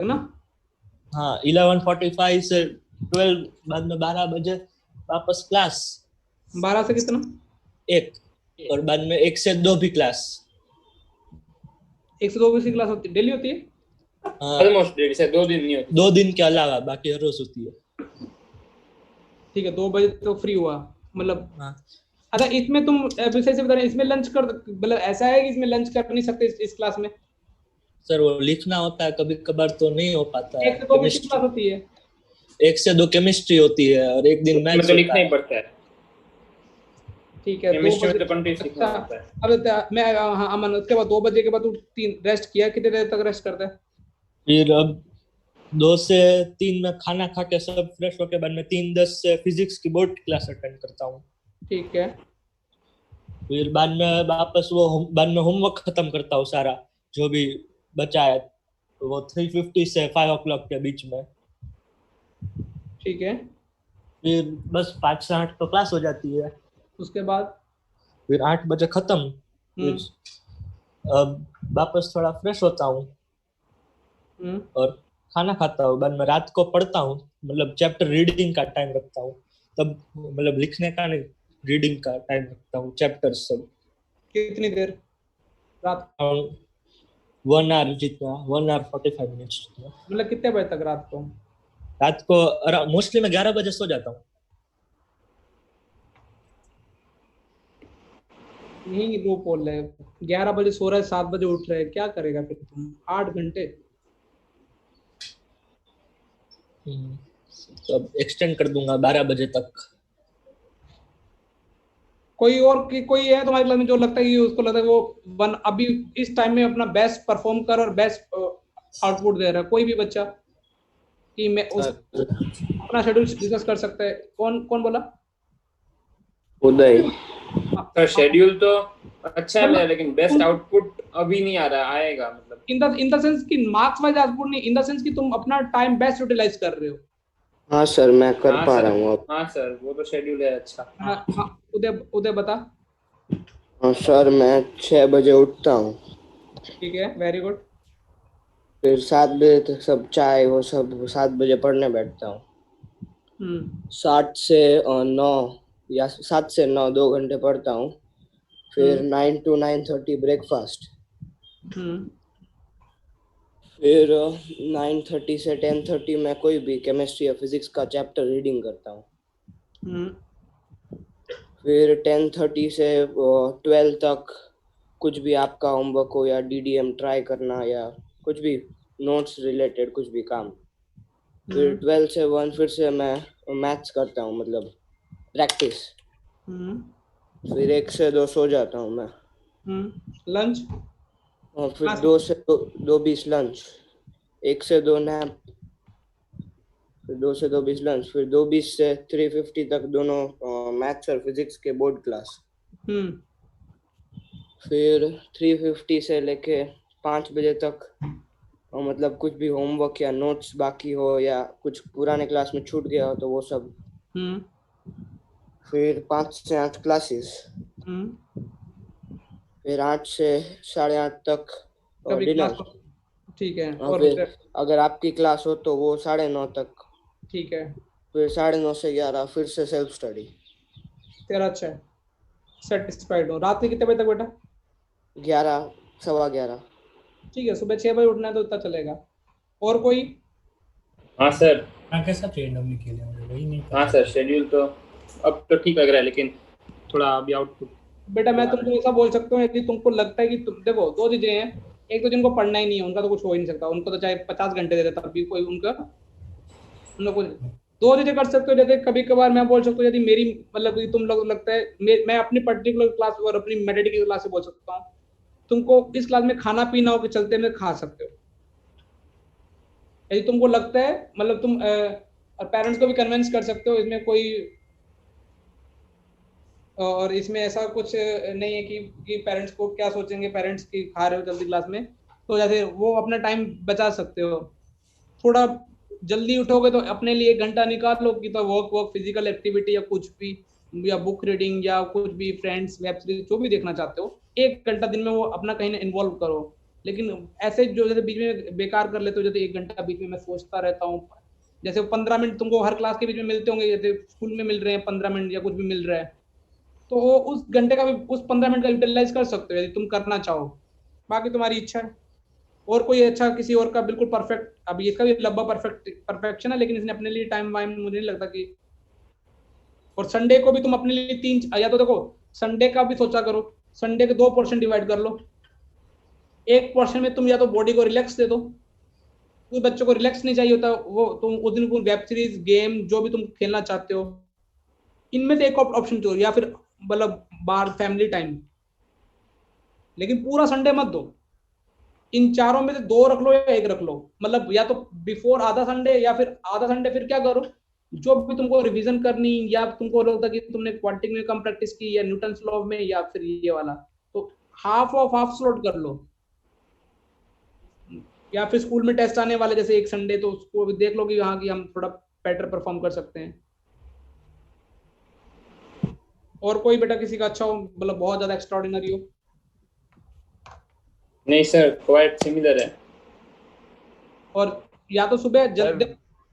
ना? हाँ 11:45 से 12, बाद में 12 बजे वापस क्लास 12 से कितना? 1, और बाद में 1 से 2 भी क्लास। 1 से 2 बजे की क्लास होती डेली होती है? ऑलमोस्ट डेढ़ से 2 दिन नहीं होती। 2 दिन के अलावा बाकी हर रोज होती है। ठीक है, 2 बजे तो फ्री हुआ मतलब। हाँ अच्छा, इसमें तुम अभी सही से बता रहे हैं, इसमें लंच कर मतलब ऐसा है कि इसमें लंच कर नहीं सकते इस क्लास में? सर वो लिखना होता है कभी कभार तो नहीं हो पाता है। 1 से 2 बजे की क्लास होती है? 1 से 2 केमिस्ट्री होती है और एक दिन उसमें मैथ्स तो होता लिखना ही है। पड़ता है। ठीक है, 2 केमिस्ट्री में बजे। तो कंटिन्यूस लिखना अच्छा, पड़ता है। अब मैं हाँ अमन, उसके बाद 2 बजे के बाद तू 3 रेस्ट किया, कितने देर तक रेस्ट करता है? फिर अब 2 से 3 में खाना खा के सब फ्रेश होके बाद में 3:10 से फिजिक्स की बोर्ड क्लास अटेंड करता हूँ। ठीक है। फिर बाद में वापस बाद में होमवर्क खत्म करता हूँ सारा जो भी बचा है, तो वो 3:50 से 5 o'clock के बीच में। ठीक है, फिर बस 5 से 8 तो क्लास हो जाती है। उसके बाद? फिर 8 बजे खत्म। फिर हम्म। अब वापस थोड़ा फ्रेश होता हूँ हम्म। और खाना खाता हूँ। बाद में रात को पढ़ता हूँ, मतलब चैप्टर रीडिंग का टाइम रखता हूँ तब, मतलब लिखने का नहीं, रीडिंग का टाइम रखता हूँ चैप्टर सब। कितनी देर रात? 1 hour जितना, 1 hour 45 minutes जितना। मतलब कितने बजे तक रात को? रात को मोस्टली मैं 11 बजे सो जाता हूँ। यही वो बोल रहे 11 बजे सो रहा है, 7 बजे उठ रहे हैं, क्या करेगा फिर तुम 8 घंटे? तो अब एक्सटेंड कर दूंगा 12 बजे तक। कोई और कोई है तुम्हारी क्लास में जो लगता है कि उसको लगता है वो वन अभी इस टाइम में अपना बेस्ट परफॉर्म कर और बेस्ट आउटपुट दे रहा है, कोई भी बच्चा कि मैं उस अपना शेड्यूल डिस्कस कर सकता है? कौन कौन बोला? उदय। सर शेड्यूल तो अच्छा है मेरा, मतलब लेकिन बेस्ट आउटपुट अभी नहीं आ रहा, आएगा मतलब। इन द सेंस कि मार्क्स वाइज आउटपुट नहीं, इन द सेंस कि तुम अपना टाइम बेस्ट यूटिलाइज कर रहे हो। हाँ सर, मैं कर हाँ पा सर, रहा हूँ अब। हाँ सर, वो तो शेड्यूल है अच्छा। हाँ हाँ, उदय उदय बता। हाँ सर, मैं 6 बजे उठता हूँ। ठीक है, वेरी गुड। फिर 7 बजे तक सब चाय वो सब 7 बजे पढ़ने बैठता हूँ। हम्म। 7 से 9 या 7 से 9 2 घंटे पढ़ता हूँ। फिर 9 to 9:30 ब्रेकफास्ट। हम्म। फिर 9:30 से 10:30 मैं कोई भी केमिस्ट्री या फिजिक्स का चैप्टर रीडिंग करता हूँ। हम्म। फिर 10:30 से 12 तक कुछ भी आपका होमवर्क हो या डीडीएम ट्राई करना या कुछ भी नोट्स रिलेटेड कुछ भी काम। फिर 12 से 1 फिर से मैं मैथ्स करता हूँ, मतलब प्रैक्टिस। फिर 1 से 2 सो जाता हूँ मैं। लंच? और फिर 2 से 2:20 लंच। 1 से 2 नैप। फिर 2 से 2:20 लंच। फिर 2:20 से 3:50 तक दोनों मैथ्स और फिजिक्स के बोर्ड क्लास। फिर 3:50 से लेके 5 बजे तक मतलब कुछ भी होमवर्क या नोट्स बाकी हो या कुछ पुराने क्लास में छूट गया हो तो वो सब। फिर 5 से 8 क्लासेस। फिर 8 से 8:30 तक कभी क्लास? डिनर। ठीक है, और और फिर अगर आपकी क्लास हो तो वो 9:30 तक। ठीक है। फिर 9:30 से 11 फिर से सेल्फ स्टडी। तेरा अच्छा है, सेटिस्फाइड हो। रात में कितने बजे तक बेटा? 11 11:15। ठीक है, सुबह 6 बजे उठना है तो इतना चलेगा। और कोई? हाँ सर। कैसा ट्रेंड हमने खेले मुझे वही नहीं हाँ पता। सर, शेड्यूल तो अब तो ठीक लग रहा है, लेकिन थोड़ा अभी आउटपुट। बेटा मैं तुमको ऐसा बोल सकता हूँ यदि तुमको लगता है कि तुम देखो, दो चीजें हैं। एक तो जिनको पढ़ना ही नहीं है उनका तो कुछ हो ही नहीं सकता, उनको तो चाहे 50 घंटे दे देता भी कोई उनका उनको कुछ। दो चीजें कर सकते हो, जैसे कभी कभार मैं बोल सकता हूँ यदि मेरी मतलब कि तुम लोग लगता है मैं अपनी पर्टिकुलर क्लास और अपनी मेडिकल की क्लास से बोल सकता हूँ, तुमको इस क्लास में खाना पीना हो के चलते में खा सकते हो। यदि तुमको लगता है मतलब तुम और पेरेंट्स को भी कन्विंस कर सकते हो, इसमें कोई और इसमें ऐसा कुछ नहीं है कि पेरेंट्स को क्या सोचेंगे, पेरेंट्स की खा रहे हो जल्दी क्लास में, तो जैसे वो अपना टाइम बचा सकते हो। थोड़ा जल्दी उठोगे तो अपने लिए 1 घंटा निकालो कि तो वर्क वर्क फिजिकल एक्टिविटी या कुछ भी, या बुक रीडिंग या कुछ भी फ्रेंड्स वेब सीरीज जो भी देखना चाहते हो, 1 घंटा दिन में वो अपना कहीं ना इन्वॉल्व करो। लेकिन ऐसे जो जैसे बीच में बेकार कर लेते हो, जैसे 1 घंटा बीच में मैं सोचता रहता हूँ, जैसे 15 मिनट तुमको हर क्लास के बीच में मिलते होंगे, जैसे स्कूल में मिल रहे हैं 15 मिनट या कुछ भी मिल रहा है, तो वो उस घंटे का भी, उस 15 मिनट का यूटिलाइज कर सकते हो यदि तुम करना चाहो, बाकी तुम्हारी इच्छा है। और कोई अच्छा किसी और का बिल्कुल परफेक्ट, अब ये का भी लब्बा परफेक्शन है, लेकिन इसने अपने लिए टाइम वाइम मुझे नहीं लगता कि, और संडे को भी तुम अपने लिए 3, या तो देखो संडे का भी सोचा करो, संडे के 2 पोर्शन डिवाइड कर लो, एक पोर्शन में तुम या तो बॉडी को रिलैक्स दे दो, कुछ बच्चों को रिलैक्स नहीं चाहिए होता, वो तुम उस दिन को वेब सीरीज गेम जो भी तुम खेलना चाहते हो, इनमें से एक ऑप्शन चुनो, या फिर मतलब बाहर फैमिली टाइम, लेकिन पूरा संडे मत दो, इन चारों में से 2 रख लो या 1 रख लो, मतलब या तो बिफोर आधा संडे या फिर आधा संडे, फिर क्या करो जो भी तुमको रिवीजन करनी, या तुमको लगता कि तुमने क्वांटिक में कम प्रैक्टिस की या न्यूटन्स लॉ में या फिर ये वाला, तो हाफ ऑफ हाफ स्लॉट कर लो, या फिर स्कूल में टेस्ट आने वाले जैसे एक संडे, तो उसको भी देख लो कि हाँ कि हम थोड़ा बेटर परफॉर्म कर सकते हैं। और कोई बेटा किसी का अच्छा हो, मतलब बहुत ज्यादा एक्स्ट्राऑर्डिनरी हो? नहीं सर, क्वाइट सिमिलर है। और या तो सुबह जल्दी,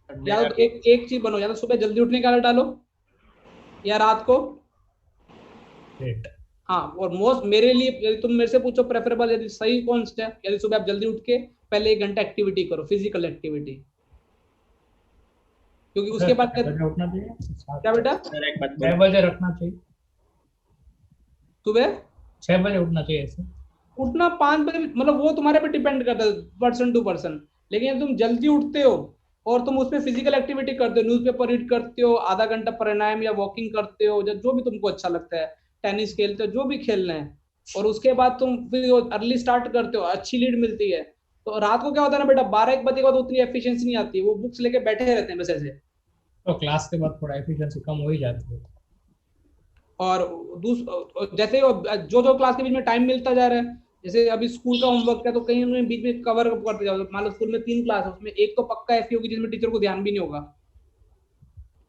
या तो एक चीज बनो, या तो सुबह जल्दी उठने का आदत डालो, या रात को लेट। हाँ, और मोस्ट मेरे लिए यदि तुम मेरे से पूछो प्रेफरेबल यदि सही कौन सा है, यदि सुबह आप जल्दी उठ के पहले 1 घंटा एक्टिविटी करो, फिजिकल एक्टिविटी, क्योंकि उसके बाद बजे उठना चाहिए। क्या बेटा? सर एक बात 6 बजे रखना चाहिए, सुबह 6 बजे उठना चाहिए ऐसे। उठना 5 बजे, मतलब वो तुम्हारे पे डिपेंड करता है पर्सन टू पर्सन, लेकिन यदि तुम जल्दी उठते हो और तुम उसमें फिजिकल एक्टिविटी करते हो, न्यूज़पेपर रीड करते हो, आधा घंटा प्राणायाम या वॉकिंग करते हो, जो भी तुमको अच्छा लगता है, टेनिस खेलते हो, जो भी खेलना है, और उसके बाद तुम फिर अर्ली स्टार्ट करते हो, अच्छी लीड मिलती है, तो रात को क्या होता है ना बेटा, 12-1 बजे के बाद उतनी एफिशिएंसी नहीं आती, वो बुक्स लेके बैठे रहते हैं बस ऐसे, तो क्लास के बाद थोड़ा एफिशिएंसी कम हो ही जाती है। और जैसे जो जो क्लास के बीच में टाइम मिलता जा रहा है, जैसे अभी स्कूल का होमवर्क है तो कहीं उन्होंने बीच में कवर करते जाओ, मान लो स्कूल में 3 क्लास है, उसमें एक तो पक्का ऐसी होगी जिसमें टीचर को ध्यान भी नहीं होगा,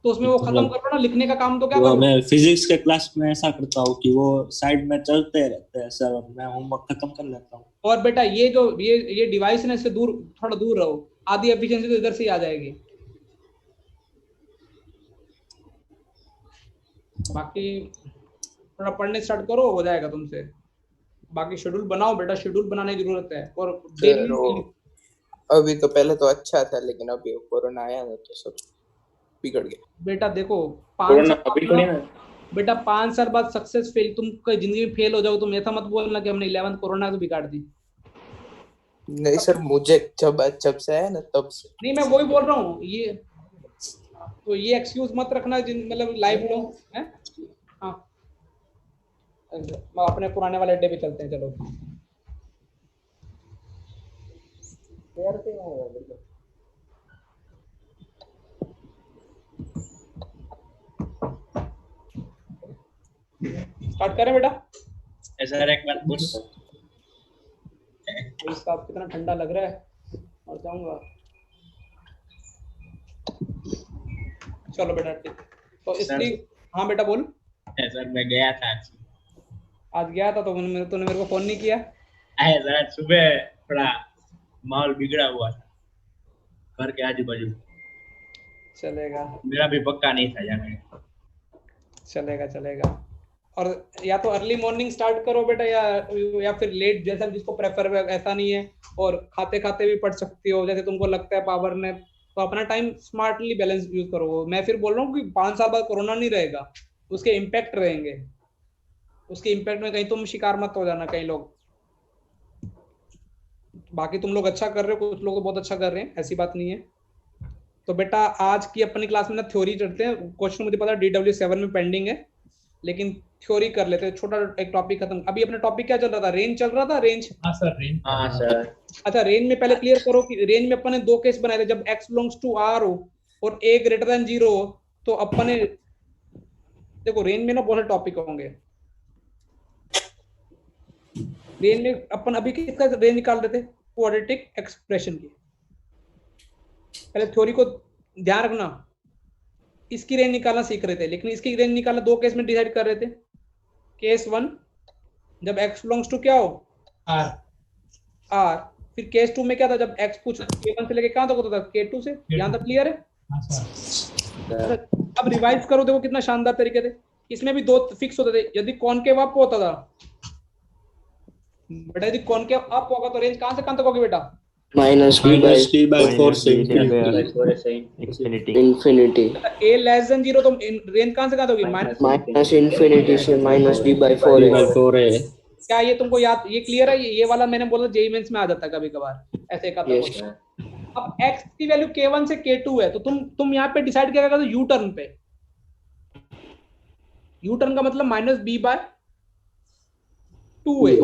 तो उसमें वो खत्म कर लो ना, लिखने का काम तो क्या वो करो। मैं फिजिक्स के क्लास में ऐसा करता हूँ कि वो साइड में चलते रहते हैं सर, और मैं होमवर्क खत्म कर लेता हूँ। और बेटा ये जो ये डिवाइस है ना, इससे दूर, थोड़ा दूर रहो, आधी एफिशिएंसी तो इधर से ही आ जाएगी। बाकी थोड़ा पढ़ने स्टार्ट करो, हो जाएगा तुमसे। बाकी शेड्यूल बनाओ बेटा, शेड्यूल बनाने की जरूरत है, और डेली। अभी तो पहले तो अच्छा था, लेकिन अभी कोरोना आया ना तो सब बिगड़ गया। बेटा देखो, 5 कोरोना साल अभी थोड़ी ना, बेटा 5 साल बाद सक्सेस फेल, तुम कोई जिंदगी में फेल हो जाओ, तुम ऐसा मत बोलना कि हमने 11th कोरोना तो बिगाड़ दी। नहीं सर, मुझे जब से आया ना तब से। नहीं, मैं वही बोल रहा हूँ, ये तो ये एक्सक्यूज मत रखना, मतलब लाइफ लो है। हाँ, अपने पुराने वाले अड्डे पे चलते हैं, चलो। स्टार्ट करें बेटा? सर एक बात पूछ, साहब कितना ठंडा लग रहा है, और जाऊंगा। चलो बेटा ठीक, तो इसलिए हाँ बेटा बोल। सर मैं गया था आज गया था तो तूने मेरे को फोन नहीं किया। सर सुबह थोड़ा माहौल बिगड़ा हुआ था घर के आजू बाजू, चलेगा मेरा भी पक्का नहीं था जाने। चलेगा चलेगा। और या तो अर्ली मॉर्निंग स्टार्ट करो बेटा, या फिर लेट, जैसा जिसको प्रेफर है, ऐसा नहीं है। और खाते खाते भी पढ़ सकती हो, जैसे तुमको लगता है पावर ने, तो अपना टाइम स्मार्टली बैलेंस यूज करो। मैं फिर बोल रहा हूँ कि 5 साल बाद कोरोना नहीं रहेगा, उसके इम्पैक्ट रहेंगे, उसके इम्पैक्ट में कहीं तुम शिकार मत हो जाना कई लोग। बाकी तुम लोग अच्छा कर रहे हो, कुछ लोग तो बहुत अच्छा कर रहे हैं, ऐसी बात नहीं है। तो बेटा आज की अपनी क्लास में ना थ्योरी चढ़ते हैं, क्वेश्चन मुझे पता है DW7 में पेंडिंग है, लेकिन थ्योरी कर लेते हैं, छोटा एक टॉपिक खत्म। अभी अपना टॉपिक क्या चल रहा था? रेंज चल रहा था, रेंज। हाँ सर, रेंज। हाँ सर। अच्छा, रेंज में पहले क्लियर करो कि रेंज में अपन ने 2 केस बनाए थे, जब x बिलोंग्स टू r हो और a ग्रेटर देन 0 हो, तो अपन ने देखो रेंज में ना बहुत सारे टॉपिक होंगे। रेंज में अपन अभी किसका रेंज निकाल रहे थे? क्वाड्रेटिक एक्सप्रेशन की। पहले थ्योरी को ध्यान रखना, इसकी रेंज निकालना सीख रहे थे, लेकिन इसकी रेंज निकालना 2 केस में डिसाइड कर रहे थे। केस 1, जब x बिलोंग्स टू क्या हो? R। आर, फिर केस 2 में क्या था, जब एक्स कुछ k1 से लेके कहां तक होता था, k2 से, यहां तक क्लियर है। हाँ सर। अब रिवाइज करो, देखो कितना शानदार तरीके से, इसमें भी दो फिक्स होते थे, यदि कॉनकेव अप होता था बेटा, यदि कॉनकेव अप होगा तो रेंज कहां से कहां तक होगी बेटा, माइनस -t/4 से infinity. इंफिनिटी, ए लेस देन 0 तो रेंज कहां से कहां तक होगी, माइनस इंफिनिटी से माइनस d/4 है। d/4 है। क्या ये तुमको याद, ये क्लियर है, ये वाला मैंने बोला जेई मेंस में आ जाता है कभी कभार ऐसे का Yes. अब x की वैल्यू k1 से k2 है, तो तुम यहाँ पे डिसाइड क्या करते हो, यू टर्न पे, यू टर्न का मतलब -b/2 है,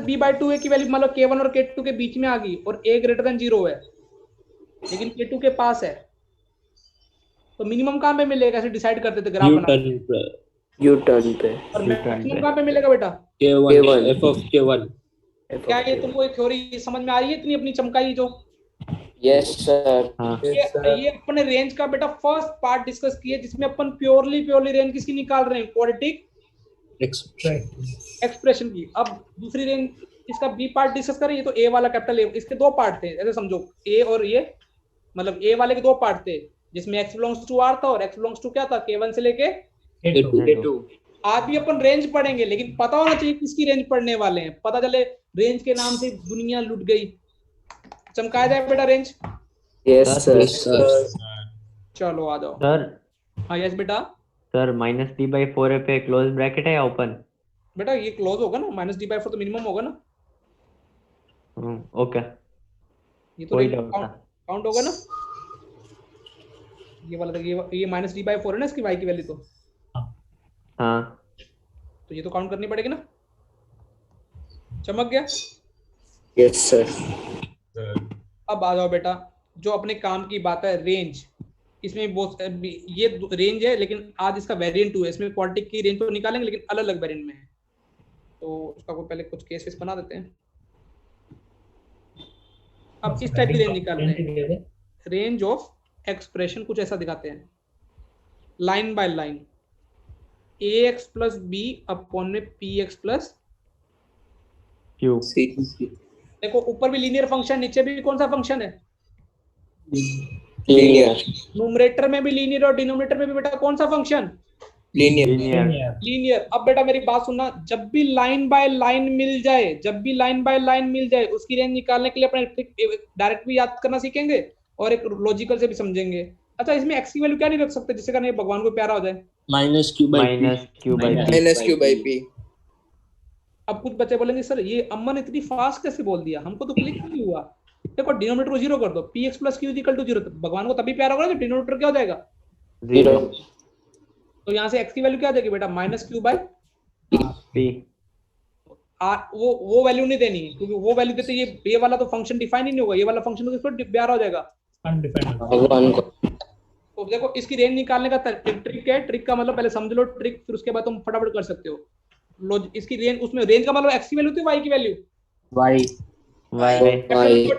-b/2 की वैल्यू मान लो k1 और k2 के बीच में आ गई और a ग्रेटर देन 0 है, लेकिन k2 के पास है, तो मिनिमम कहां पे मिलेगा, ऐसे डिसाइड करते थे ग्राफ बना, यू टर्न पे, और मैक्सिमम कहां पे मिलेगा बेटा, k1 f of k1। क्या ये तुमको ये थ्योरी समझ में आ रही है इतनी अपनी चमकाई जो, यस सर। ये अपने रेंज का बेटा फर्स्ट पार्ट डिस्कस किए, जिसमें अपन प्योरली रेंज किसकी निकाल रहे हैं, क्वाड्रेटिक एक्सप्रेशन की। अब दूसरी रेंज इसका बी पार्ट डिस्कस करें, ये तो ए वाला कैपिटल ए, इसके दो पार्ट थे ऐसे समझो, ए और ये, मतलब ए वाले के दो पार्ट थे, जिसमें x बिलोंग्स टू r था और x बिलोंग्स टू क्या था, k1 से लेके k2. आज भी अपन रेंज पढ़ेंगे, लेकिन पता होना चाहिए किसकी रेंज पढ़ने वाले हैं, पता चले रेंज के नाम से दुनिया लुट गई। चमकाया जाए बेटा रेंज, यस सर। चलो आ जाओ सर। हाँ यस बेटा, सर -d/4 पे क्लोज ब्रैकेट है या ओपन? बेटा ये क्लोज होगा ना, -d/4 तो मिनिमम होगा ना, ओके, ये तो काउंट होगा ना, ये वाला ये -d/4 है ना इसकी y की वैल्यू, तो हाँ तो ये तो काउंट करनी पड़ेगी ना, चमक गया। Yes sir. अब आ जाओ बेटा, जो अपने काम की बात है रेंज, इसमें बहुत ये रेंज है, लेकिन आज इसका वेरिएंट 2 है, इसमें क्वाड्रेटिक की रेंज तो निकालेंगे लेकिन अलग अलग वेरिएंट में है, तो उसका कोई पहले कुछ केसेस बना देते हैं। अब इस टाइप की रेंज निकाल रहे हैं, रेंज ऑफ एक्सप्रेशन कुछ ऐसा दिखाते हैं, line by line, ax plus b upon में px प्लस q। देखो ऊपर भी लीनियर फंक्शन, नीचे भी कौन सा फंक्शन है, लीनियर। न्यूमरेटर में भी लीनियर और डिनोमिनेटर में भी बेटा कौन सा फंक्शन, लीनियर। अब बेटा मेरी बात सुनना, जब भी लाइन बाय लाइन मिल जाए, उसकी रेंज निकालने के लिए अपने ट्रिक डायरेक्ट भी याद करना सीखेंगे और एक लॉजिकल से भी समझेंगे। अच्छा इसमें x की वैल्यू क्या नहीं रख सकते जिससे कारण ये भगवान को प्यारा हो जाए, -q/p। अब कुछ बच्चे बोलेंगे सर ये अम्मन इतनी फास्ट कैसे बोल दिया, हमको तो क्लिक नहीं हुआ। देखो डिनोमिनेटर को 0 कर दो, px plus q equal to 0, भगवान को तभी प्यारा होगा जब डिनोमिनेटर क्या हो जाएगा 0। तो यहाँ से x की वैल्यू क्या आ जाएगी बेटा, -q/p। वो वैल्यू नहीं देनी, क्योंकि वो वैल्यू देते ये वाला तो फंक्शन डिफाइन ही नहीं होगा, ये वाला फंक्शन तो इसको प्यारा हो जाएगा भगवान को। तो देखो इसकी रेंज निकालने का ट्रिक है, ट्रिक का मतलब पहले समझ लो ट्रिक, फिर उसके बाद तुम फटाफट कर सकते हो। इसकी रेंज, उसमें रेंज का मतलब x की वैल्यू थी, y की वैल्यू y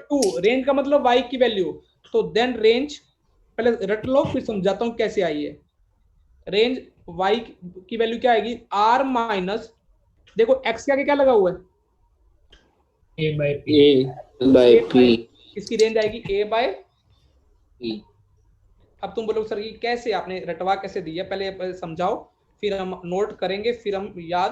2, रेंज का मतलब y की वैल्यू, तो देन रेंज पहले रट लो फिर समझाता हूँ कैसे आई है। रेंज y की वैल्यू क्या आएगी, r माइनस, देखो x के आगे क्या लगा हुआ है, a/p। इसकी रेंज आएगी a/p। अब तुम बोलोगे सर ये कैसे, आपने रटवा कैसे दी है, पहले समझाओ फिर हम नोट करेंगे, फिर हम याद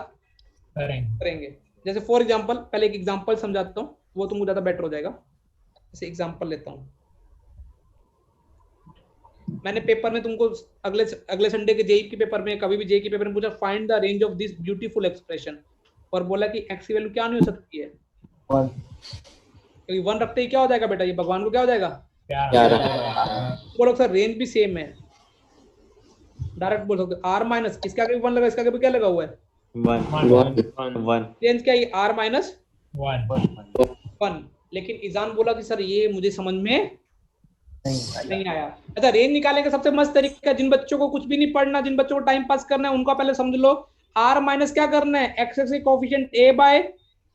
करेंगे। जैसे फॉर एग्जांपल, पहले एक एग्जांपल समझाता हूँ, वो तुमको ज्यादा बेटर हो जाएगा। जैसे एग्जांपल लेता हूँ, मैंने पेपर में तुमको अगले संडे के जेई के पेपर में, कभी भी जेई के पेपर में पूछा find the range of this beautiful expression, और बोला कि x की वैल्यू क्या नहीं हो सकती है, 1, क्योंकि 1 रखते ही क्या हो जाएगा बेटा, ये भगवान को क्या हो जाएगा, बोलो सर रेंज भी सेम है, डायरेक्ट बोल सकते हो r माइनस, इसके आगे 1 लगा, इसके आगे भी क्या लगा हुआ है 1। रेंज क्या है r माइनस 1। लेकिन ईजान बोला कि सर ये मुझे समझ में नहीं आया। अच्छा रेंज निकालने का सबसे मस्त तरीका, जिन बच्चों को कुछ भी नहीं पढ़ना, जिन बच्चों को टाइम पास करना है, उनका पहले समझ लो r माइनस क्या करना है, x के कोएफिशिएंट a/p।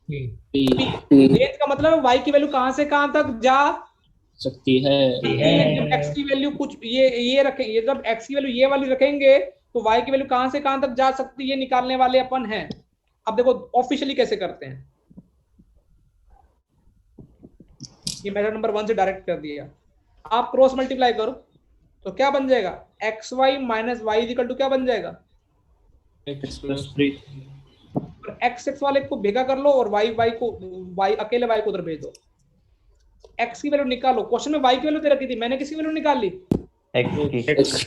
रेंज का मतलब y की वैल्यू कहां से कहां तक जा सकती है। जब x की वैल्यू कुछ ये रखेंगे, जब x की वैल्यू ये वाली रखेंगे तो y की वैल्यू कहां से कहां तक जा सकती है, निकालने वाले अपन हैं। अब देखो ऑफिशियली कैसे करते हैं, ये मेथड नंबर 1 से डायरेक्ट कर दिया। आप क्रॉस मल्टीप्लाई करो तो क्या बन जाएगा, x y minus y equal to क्या बन जाएगा, x+3 और एक्स एक्स वाले को भेगा कर लो और वाई वाई को, वाई अकेले वाई को उधर भेज दो। एक्स की वैल्यू निकालो, क्वेश्चन में वाई की वैल्यू दे रखी थी, मैंने किसकी वैल्यू निकाल ली, x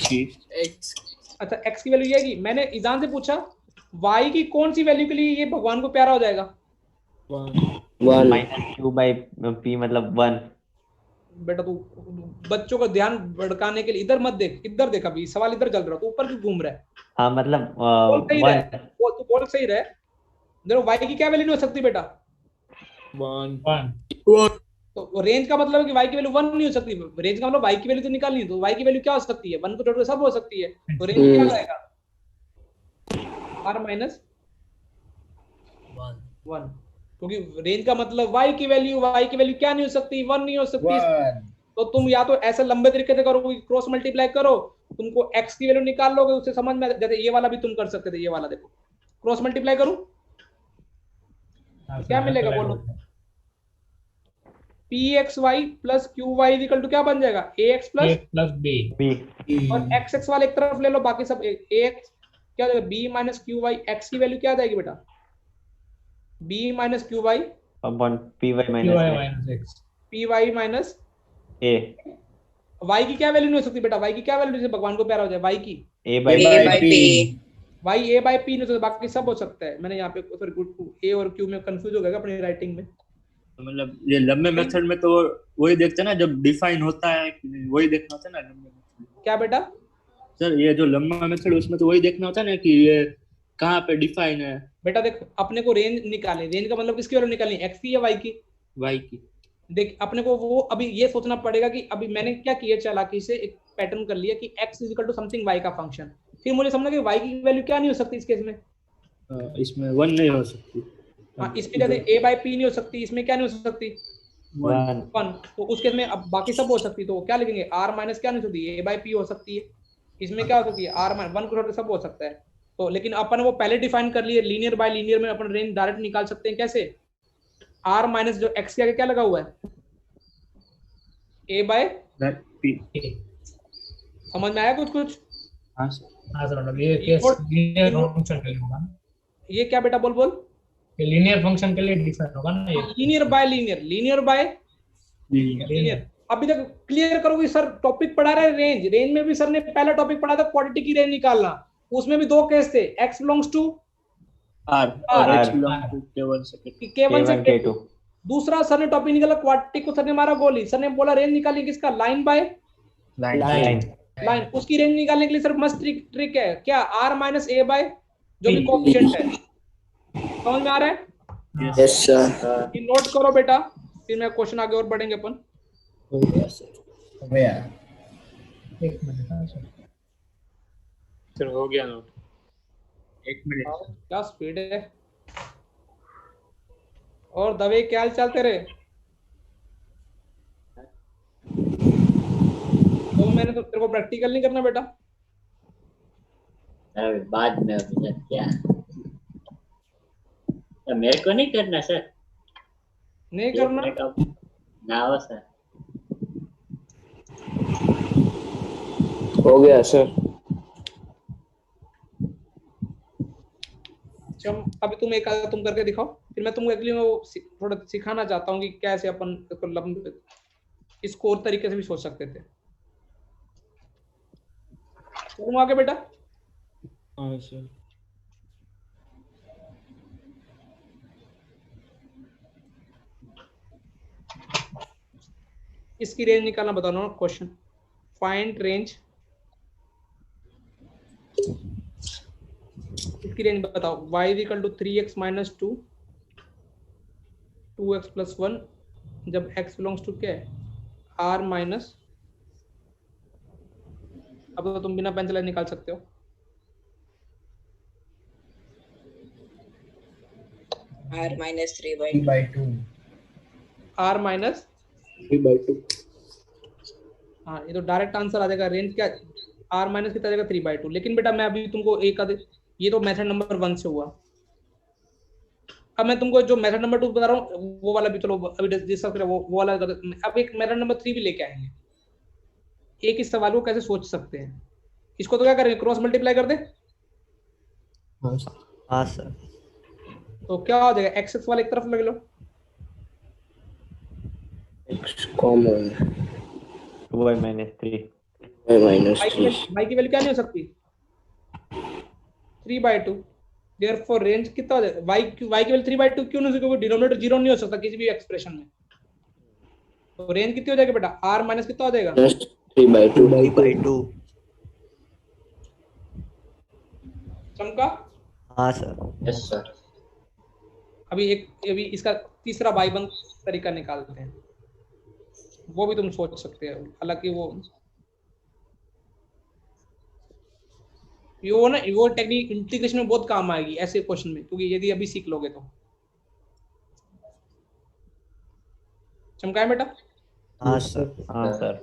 की x अच्छा एक्स की वैल्यू ये की, मैंने ईजान से पूछा वाई की कौन सी वैल्यू के लिए ये भगवान को प्यारा हो जाएगा, 1 माइनस क्यू बाई पी मतलब 1। बेटा तू बच्चों का ध्यान भड़काने के लिए इधर मत देख, इधर देख, अभी सवाल इधर चल रहा है, तू ऊपर क्यों घूम रहा है, हाँ मतलब बोल सही रहे, 1 तू बोल सही रहे। देखो वाई की क्या वैल्यू नहीं हो सकती बेटा, 1 तो रेंज का मतलब है कि वाई की वैल्यू 1 नहीं हो सकती, रेंज का मतलब वाई की वैल्यू तो निकालनी है, तो वाई की वैल्यू क्या हो सकती है, 1 को छोड़ के सब हो सकती है, तो रेंज क्या आएगा, r माइनस 1, क्योंकि रेंज का मतलब वाई की वैल्यू क्या नहीं हो सकती, 1 नहीं हो सकती, तो तुम या तो ऐसे लंबे तरीके से करोगे, क्रॉस मल्टीप्लाई करो, तुमको x की वैल्यू निकाल लोगे, उससे समझ में, जैसे ये वाला भी तुम कर सकते थे, ये वाला देखो क्रॉस मल्टीप्लाई करूं क्या मिलेगा बोलो, pxy plus qy equal to क्या बन जाएगा, ax plus plus b b और x x वाले एक तरफ ले लो, बाकी सब ax क्या हो जाएगा, b माइनस qy, x की वैल्यू क्या आ जाएगी बेटा, b minus qy upon py y minus minus x py minus a y की क्या वैल्यू नहीं हो सकती बेटा, y की क्या वैल्यू, जैसे भगवान को प्यारा हो जाए, y की a by y a by p नहीं हो सकता, बाकी सब हो सकता है। मैंने यहाँ पे सॉरी गुड a और q में कंफ्यूज हो गया अपनी राइटिंग में, मतलब ये लंबे मेथड में तो वही देखते हैं ना जब डिफाइन होता है, वही देखना होता है ना लंबे मेथड। क्या बेटा, सर ये जो लंबा मेथड उसमें तो वही देखना होता है ना कि ये कहाँ पे डिफाइन है, बेटा देख अपने को रेंज निकाले, रेंज का मतलब किसकी वैल्यू निकालनी, x की या y की, y की। देख अपने को वो अभी ये सोचना पड़ेगा कि अभी मैंने क्या किया, चालाकी से एक पैटर्न कर लिया कि x is equal to something y का फंक्शन, फिर मुझे समझना कि y की वैल्यू क्या नहीं हो सकती इस केस में, इसमें 1 नहीं हो सकती, हाँ इसमें जैसे a बाई p नहीं हो सकती, इसमें क्या नहीं हो सकती 1 1, तो उस केस में अब बाकी सब हो सकती, तो क्या लिखेंगे r माइनस क्या नहीं हो सकती, a बाई p हो सकती है, इसमें क्या हो सकती है r माइनस 1 को छोड़ के सब हो सकता है, तो लेकिन अपन वो पहले डिफाइन कर लिए, लीनियर बाय लीनियर में अपन रेंज डायरेक्ट निकाल सकते हैं, कैसे, r माइनस जो x के आगे क्या लगा हुआ है a बाय p। समझ में आया कुछ कुछ, हाँ सर। हाँ सर, मतलब ये केस लीनियर फंक्शन के लिए होगा ना, ये क्या बेटा बोल बोल, ये लीनियर फंक्शन के लिए डिफाइन होगा ना ये linear bye linear bye linear. अभी तक क्लियर करोगे सर, टॉपिक पढ़ा रहे रेंज, रेंज में भी सर ने पहला टॉपिक पढ़ा था क्वांटिटी की रेंज निकालना, उसमें भी दो केस थे, x बिलोंग्स टू r और h belongs to k1 से k1 से k2 k2, दूसरा सर ने टॉपिक निकाला क्वांटिटी को, सर ने मारा गोली, सर ने बोला रेंज निकालिए किसका, लाइन बाय लाइन लाइन, उसकी रेंज निकालने के लिए सर मस्त ट्रिक है क्या, r माइनस a बाय जो भी कोएफिशिएंट है, समझ में आ रहा है, यस सर ये नोट करो बेटा, फिर मैं क्वेश्चन आगे और बढ़ेंगे अपन, एक मिनट। हाँ सर, सर हो गया नोट, 1 मिनट। क्या स्पीड है, और दवे क्या हाल चाल तेरे, तो मैंने तो तेरे को प्रैक्टिकल नहीं करना बेटा, बाद में अभी क्या, तो मेरे को नहीं करना सर, नहीं करना, ना हो सर, हो गया सर। चल अभी तुम एक आधा तुम करके दिखाओ, फिर मैं तुमको एक्चुअली वो थोड़ा सिखाना चाहता हूँ कि कैसे अपन इसको लंबे इसको और तरीके से भी सोच सकते थे, तुम आगे बेटा, हाँ सर। इसकी रेंज निकालना बताना क्वेश्चन, फाइंड रेंज, इसकी रेंज बताओ, y equal to 3x minus 2 2x plus 1 जब x बिलोंग्स टू क्या है r माइनस, अब तो तुम बिना पेन चलाए निकाल सकते हो, r माइनस 3/2 r माइनस 3/2। हाँ ये तो डायरेक्ट आंसर आ जाएगा, रेंज क्या r माइनस कितना आ जाएगा 3/2, लेकिन बेटा मैं अभी तुमको एक आधे, ये तो मेथड नंबर 1 से हुआ, अब मैं तुमको जो मेथड नंबर 2 बता रहा हूँ वो वाला भी चलो अभी डिस्कस करें, वो वाला अब एक मेथड नंबर 3 भी लेके आएंगे। एक इस सवाल को कैसे सोच सकते हैं, इसको तो क्या करेंगे, क्रॉस मल्टीप्लाई कर दे। हाँ सर। तो क्या हो जाएगा, एक्स एक्स वाला एक तरफ लग लो, x common 2y minus 3। y minus y 3 की वैल्यू क्या नहीं हो सकती, 3/2। देयरफॉर रेंज कितना हो जाएगा, y की वैल्यू 3/2 क्यों नहीं हो सकती, क्योंकि डिनोमिनेटर 0 नहीं हो सकता किसी भी एक्सप्रेशन में। तो रेंज कितनी हो जाएगी बेटा, r माइनस कितना हो जाएगा, 3/2 चमका। हाँ सर। Yes sir. अभी इसका तीसरा बाईबंद तरीका निकालते हैं, वो भी तुम सोच सकते हो, हालांकि वो टेक्निक इंटीग्रेशन में बहुत काम आएगी ऐसे क्वेश्चन में, क्योंकि यदि अभी सीख लोगे तो। चमकाए बेटा। हाँ सर। हाँ सर।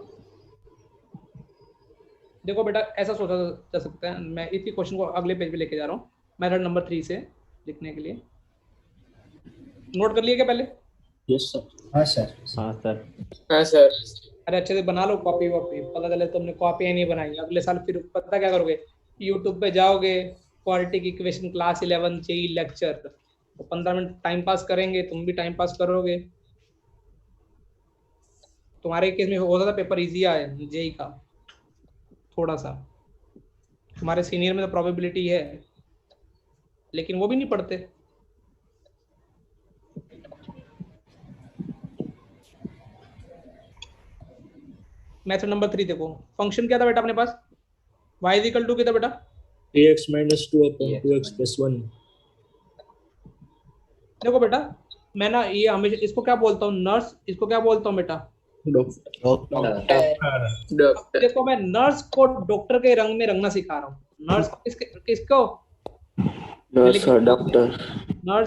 देखो बेटा ऐसा सोचा जा सकता है, मैं इसी क्वेश्चन को अगले पेज पे लेके जा रहा हूँ मेथड नंबर 3 से लिखने के लिए। नोट कर लिए क्या पहले? Yes sir. हाँ सर। हाँ सर। हाँ सर। अरे अच्छे से बना लो कॉपी वॉपी, पता चले तुमने कॉपी नहीं बनाई, अगले साल फिर पता क्या करोगे, यूट्यूब पे जाओगे, quadratic equation class 11 JEE lecture, तो 15 मिनट टाइम पास करेंगे, तुम भी टाइम पास करोगे। तुम्हारे केस में हो सकता पेपर इजी आए जेई का, थोड़ा सा तुम्हारे सीनियर में तो प्रोबेबिलिटी है, लेकिन वो भी नहीं पढ़ते। मेथड नंबर 3 देखो, फंक्शन क्या था बेटा अपने पास, y इज इक्वल टू कितना बेटा, 3x minus 2 upon 2x plus 1। देखो बेटा मैं ना ये हमेशा इसको क्या बोलता हूँ, नर्स, इसको क्या बोलता हूँ बेटा, डॉक्टर। देखो मैं नर्स को डॉक्टर के रंग में रंगना सिखा रहा हूँ। नर्स किसको, नर्स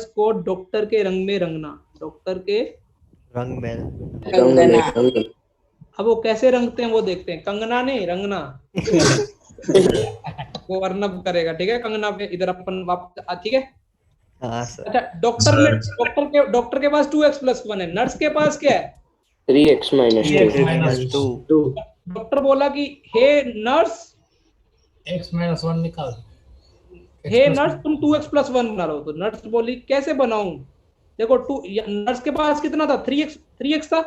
को डॉक्टर के रंग में रंगना, डॉक्टर के रंग में। अब वो कैसे रंगते हैं वो देखते हैं, कंगना नहीं रंगना। वो वर्णन करेगा, ठीक है, कंगना पे इधर अपन वापस, ठीक है। हाँ सर। अच्छा डॉक्टर के पास 2x plus 1 है, नर्स के पास क्या है, 3x minus 2 डॉक्टर बोला कि हे नर्स, x minus 1 निकाल। हे नर्स तुम 2x plus 1 बना लो, तो नर्स बोली कैसे बनाऊं, देखो नर्स के पास कितना था, 3x था,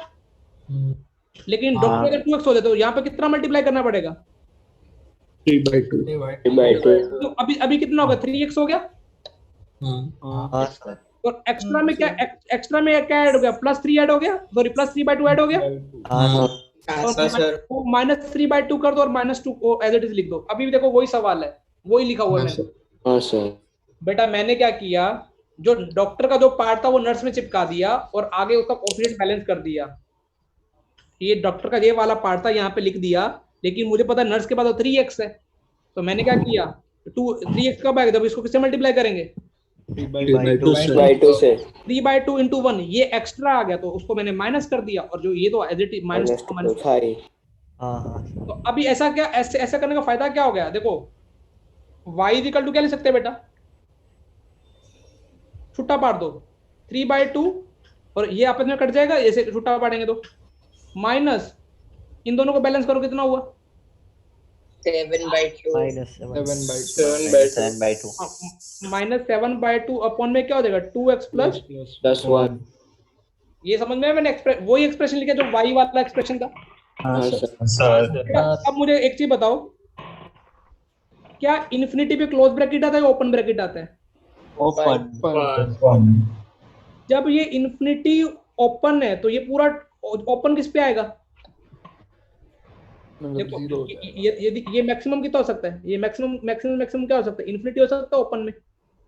लेकिन डॉक्टर का 2x हो जाए तो यहाँ पे कितना मल्टीप्लाई करना पड़ेगा, 3/2 तो अभी कितना होगा, 3x हो गया। हाँ सर। और एक्स्ट्रा में क्या ऐड हो गया, +3 ऐड हो गया, सॉरी +3/2 ऐड हो गया, हाँ और -3/2 कर दो और -2 को एज इट इज लिख दो। अभी भी देखो वही सवाल है, वही लिखा हुआ है मैंने। हाँ सर। बेटा मैंने क्या किया, जो डॉक्टर का जो पार्ट था वो नर्स में चिपका दिया और आगे उसका कोएफिशिएंट बैलेंस कर दिया। ये डॉक्टर का ये वाला पार्ट था, यहाँ पे लिख दिया, लेकिन मुझे पता नर्स के पास तो 3x है, तो मैंने क्या किया, 3x कब आएगा जब इसको किससे मल्टीप्लाई करेंगे, 3/2 से 3/2 into 1, ये एक्स्ट्रा आ गया तो उसको मैंने माइनस कर दिया, और जो ये तो एज इट इज माइनस। हाँ। तो अभी ऐसा करने का फायदा क्या हो गया, देखो y इज इक्वल टू क्या ले सकते हैं बेटा, छुट्टा पाड़ दो 3/2, और ये आपस में कट जाएगा, ऐसे छुट्टा पाड़ेंगे तो माइनस, इन दोनों को बैलेंस करो कितना हुआ, 7/2 -7/2 अपॉन में क्या हो जाएगा, 2x plus 1। ये समझ में, मैंने वही एक्सप्रेशन लिखा जो y वाला एक्सप्रेशन था। हाँ सर। अब मुझे एक चीज बताओ, क्या इन्फिनिटी पे क्लोज ब्रैकेट आता है या ओपन ब्रैकेट आता है, ओपन। जब ये इन्फिनिटी ओपन है तो ये पूरा ओपन किस पे आएगा, देखो ये मैक्सिमम कितना हो सकता है, ये मैक्सिमम क्या हो सकता है, इन्फिनिटी हो सकता है ओपन में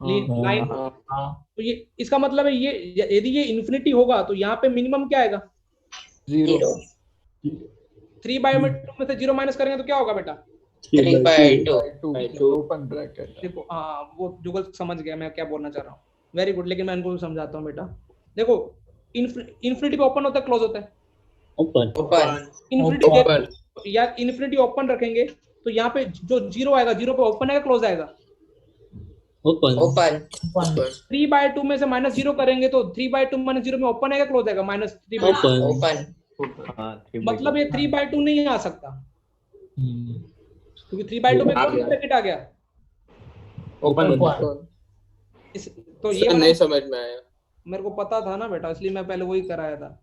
लाइन। तो ये इसका मतलब है ये यदि ये इन्फिनिटी होगा तो यहाँ पे मिनिमम क्या आएगा, 0 3/2 में से 0 माइनस करेंगे तो क्या होगा बेटा, 3/2 ओपन ब्रैकेट। देखो हाँ वो जुगल समझ गया मैं क्या बोलना चाह रहा हूँ, वेरी गुड, लेकिन मैं इनको भी समझाता हूँ बेटा। देखो इन्फिनिटी पे ओपन होता है क्लोज होता है, ओपन। इन्फिनिटी या इन्फिनिटी ओपन रखेंगे तो यहाँ पे जो 0 आएगा, 0 पे ओपन आएगा क्लोज आएगा, ओपन Open. 3/2 में से -0 करेंगे तो 3/2 -0 में ओपन आएगा क्लोज आएगा? -3/2। Open Open. हाँ 3/2 मतलब ये 3/2 नहीं आ सकता हम्म, क्योंकि 3/2 में आ कौन सा गया। ब्रैकेट आ गया? ओपन इस तो ये सर वाला नहीं समझ में आया। मेरे को पता था ना बेटा, इसलिए मैं पहले वही कराया था।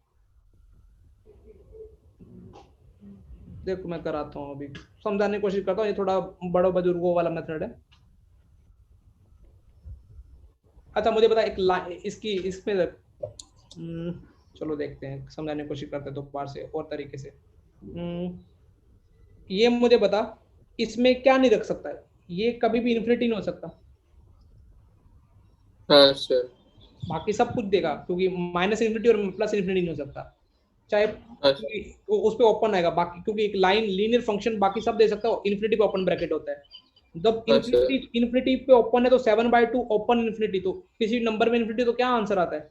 देखो मैं कराता हूँ, अभी समझाने की कोशिश करता हूँ, ये थोड़ा बड़ों बुजुर्गों वाला मेथड है। अच्छा मुझे बता, इसकी इसमें चलो देखते हैं, समझाने की कोशिश करते हैं तो बार से और तरीके से। ये मुझे बता, इसमें क्या नहीं रख सकता है? ये कभी भी इन्फिनिटी नहीं हो सकता, हाँ सर। बाकी सब कुछ देगा क्योंकि -इन्फिनिटी और प्लस इन्फिनिटी नहीं हो सकता, चाहे हाँ उस पे ओपन आएगा बाकी, क्योंकि एक लाइन लीनियर फंक्शन बाकी सब दे सकता है, इन्फिनिटी पे ओपन ब्रैकेट होता है। जब हाँ, इन्फिनिटी पे ओपन है तो 7/2 ओपन इन्फिनिटी, तो किसी नंबर में इन्फिनिटी तो क्या आंसर आता है?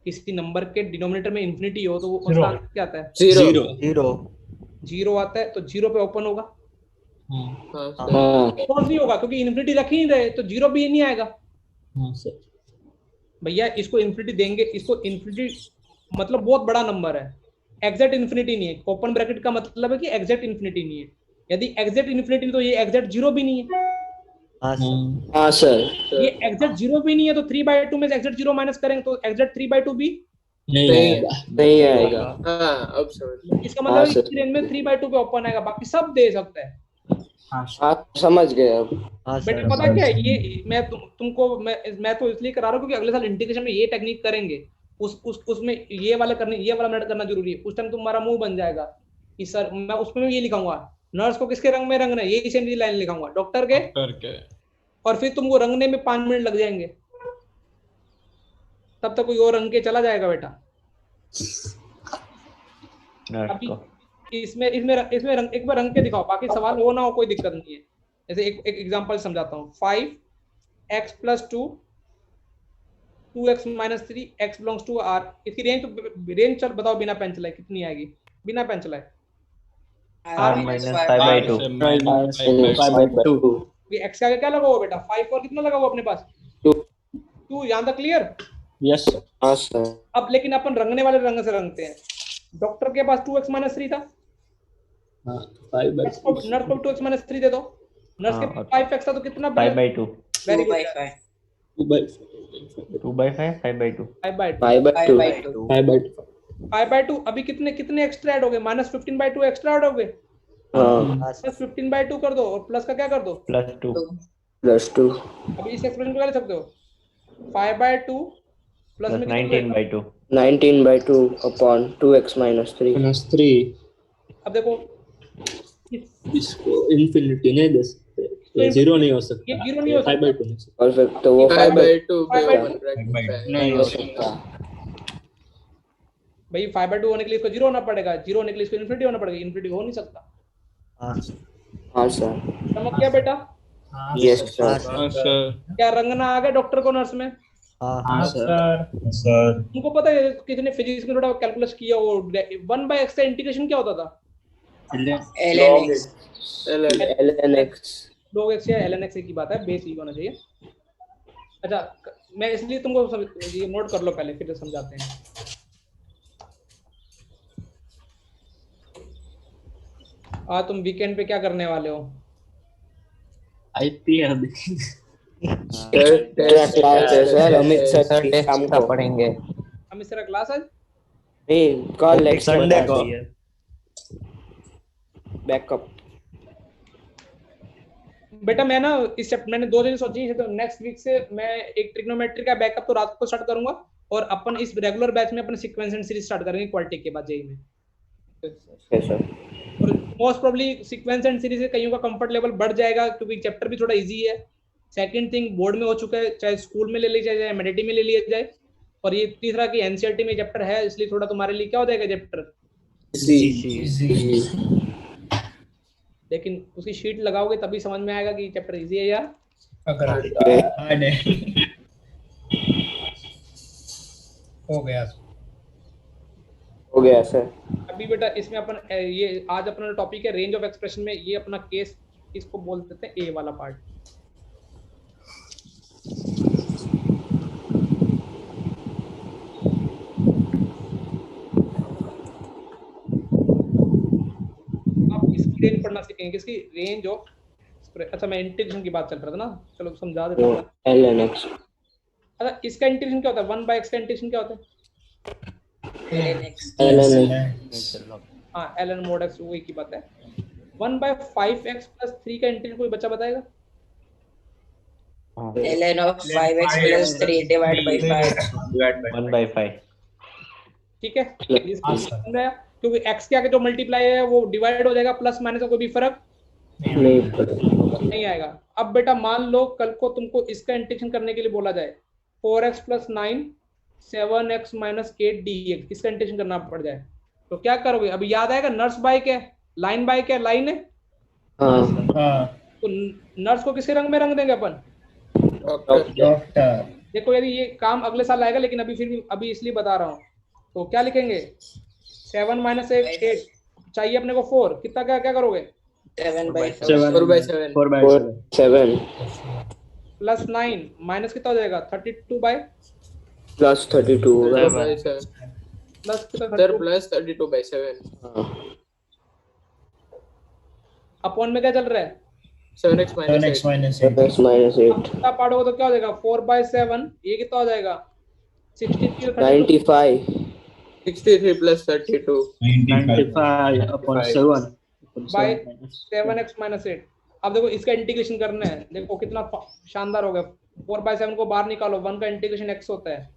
किसी नंबर के डिनोमिनेटर में इन्फिनिटी हो तो वो उसका आंसर क्या आता है? जीरो। 0 आता है, तो 0 पे ओपन होगा। हाँ सर। क्लोज नहीं होगा क्योंकि इन्फिनिटी रख ही नहीं रहे, तो 0 भी नहीं आएगा। हाँ सर। भैया इसको इन्फिनिटी देंगे, इसको इन्फिनिटी मतलब बहुत बड़ा नंबर है, एग्जैक्ट इन्फिनिटी नहीं है। ओपन ब्रैकेट का मतलब है कि एग्जैक्ट इन्फिनिटी नहीं है। यदि एग्जैक्ट इन्फिनिटी तो ये एग्जैक्ट 0 भी नहीं है। हाँ सर। ये एग्जैक्ट 0 भी नहीं है, तो 3/2 में से एग्जैक्ट 0 माइनस करेंगे तो एग्जैक्ट 3/2 भी नहीं नहीं आएगा। नहीं आएगा। हाँ अब समझ में। इसका हाँ, मतलब सर। इस रेंज में 3/2 पे ओपन आएगा, बाकी सब दे सकता है। हाँ समझ गए अब। बेटा पता क्या है, ये मैं तुमको मैं तो इसलिए करा रहा हूँ क्योंकि अगले साल इंटीग्रेशन में ये टेक्निक करेंगे, उसमें ये वाला मेथड करना जरूरी है। उस टाइम तुम्हारा मुंह बन जाएगा कि सर मैं उसमें ये लिखाऊंगा, नर्स को किसके रंग में रंगना है, यही सेम लाइन लिखाऊंगा डॉक्टर के, और फिर तुमको रंगने में 5 मिनट लग जाएंगे, तब तक कोई और रंग के चला जाएगा बेटा। अभी इसमें रंग एक बार रंग के दिखाओ, बाकी सवाल हो ना हो कोई दिक्कत नहीं है। जैसे एक एग्जांपल समझाता हूँ, 5x + 2 2x - 3 x belongs to R। इसकी रेंज चल बताओ बिना पेन चलाए कितनी आएगी? बिना पेन चलाए R minus 5/2. ये x का आगे क्या लगा हुआ बेटा? 5 और कितना लगा हुआ अपने पास? 2। यहाँ तक क्लियर? Yes sir. हाँ सर। अब लेकिन अपन रंगने वाले रंग से रंगते हैं। डॉक्टर के पास 2x - 3 था, हाँ 5/2 नर्स को 2x - 3 दे दो। नर्स के पास 5x था तो कितना? 5/2 वेरी 2 गुड। by 5. 2/5 5/2 5/2. 5/2 अभी कितने एक्स्ट्रा ऐड हो गए? -15/2 एक्स्ट्रा ऐड हो गए। हाँ +15/2 कर दो और प्लस का क्या कर दो? +2 +2 अभी इस एक्सप्रेशन को क्या लिख सकते हो? 5/2 प्लस में कितना? 19/2 19/2 upon 2x - 3। -3 अब देखो इसको इन्फिनिटी नहीं दे सकते, ये 0 नहीं हो सकता, ये 0 नहीं हो सकता। 5/2 नहीं सकता। परफेक्ट, तो वो 5/2 पे 5/2 ओपन ब्रैकेट है। नहीं हो सकता। भाई 5/2 होने के लिए इसको 0 होना पड़ेगा, 0 होने के लिए इसको इन्फिनिटी होना पड़ेगा, इन्फिनिटी हो नहीं सकता। हाँ सर। समझ गया बेटा? Yes sir. क्या रंगना आ गया डॉक्टर को नर्स में? हाँ सर। तुमको पता है किसी ने फिजिक्स में थोड़ा कैलकुलस किया, वो 1/x का इंटीग्रेशन क्या होता था? ln x. ln x। log x या ln x की बात है, बेस ही होना चाहिए। अच्छा मैं इसलिए तुमको ये नोट कर लो पहले, फिर समझाते हैं। आज तुम वीकेंड पे क्या करने वाले हो? आईपीएल क्लास है सर, अमित सर शाम को पढ़ेंगे। हम इस तरह क्लास आज नहीं, कल नेक्स्ट संडे को बैकअप। बेटा मैं ना मैंने 2 दिन सोची है, तो नेक्स्ट वीक से मैं एक ट्रिग्नोमेट्री का बैकअप तो रात को स्टार्ट करूंगा, और अपन इस रेगुलर बैच में अपन सीक्वेंस एंड सीरीज स्टार्ट करेंगे क्वालिटी के बाद जेई में। सर और most probably sequence and series से कईयों का कंफर्ट लेवल बढ़ जाएगा क्योंकि चैप्टर भी थोड़ा इजी है। सेकंड थिंग, बोर्ड में हो चुका है, चाहे स्कूल में ले लिया जाए, एमएडटी में ले लिया जाए, और ये तीसरा कि एनसीईआरटी में चैप्टर है, इसलिए थोड़ा तुम्हारे लिए क्या हो जाएगा चैप्टर, लेकिन उसकी शीट लगाओगे तभी समझ में आएगा कि चैप्टर इजी है या हार्ड है। हो गया सर। अभी बेटा इसमें अपन ये आज अपना टॉपिक है रेंज ऑफ एक्सप्रेशन में, ये अपना केस इसको बोल देते हैं ए वाला पार्ट। रेंज पढ़ना सीखेंगे, किसकी रेंज ऑफ, अच्छा मैं इंटीग्रेशन की बात चल रहा था ना, चलो समझा देता हूँ। ln x अच्छा इसका इंटीग्रेशन क्या होता है, 1/x का इंटीग्रेशन क्या होता है? ln x हाँ ln mod x, वही की बात है। 1/5x + 3 का इंटीग्रेशन कोई बच्चा बताएगा? ln of 5x plus 3 divided by 5. 1/5. ठीक है, क्योंकि x के आगे जो मल्टीप्लाई है वो डिवाइड हो जाएगा, प्लस माइनस का कोई भी फर्क नहीं आएगा। अब बेटा मान लो कल को तुमको इसका इंटीग्रेशन करने के लिए बोला जाए 4x + 9 7x - 8 dx, इसका इंटीग्रेशन करना पड़ जाए तो क्या करोगे? अभी याद आएगा नर्स बाय क्या है, लाइन बाय क्या है, लाइन है। तो नर्स को किसके रंग में रंग देंगे अपन? डॉक्टर। देखो यदि ये काम अगले साल आएगा, लेकिन अभी फिर भी अभी इसलिए बता रहा हूँ, तो क्या लिखेंगे? 7 - 8 चाहिए अपने को 4, कितना क्या करोगे? 7/7. 7 प्लस 9 माइनस कितना हो जाएगा? 32/, plus 32 होगा। प्लस कितना? सर प्लस 32/7 अपॉन में क्या चल रहा है? 7x - 8 7x minus 8. 7x minus 8 कितना पार्ट होगा तो क्या हो जाएगा? 4/7, ये कितना हो जाएगा? 63 95 63 + 32 95 upon 7 बाय 7x - 8। अब देखो इसका इंटीग्रेशन करना है, देखो कितना शानदार हो गया। 4/7 को बाहर निकालो, 1 का इंटीग्रेशन x होता है।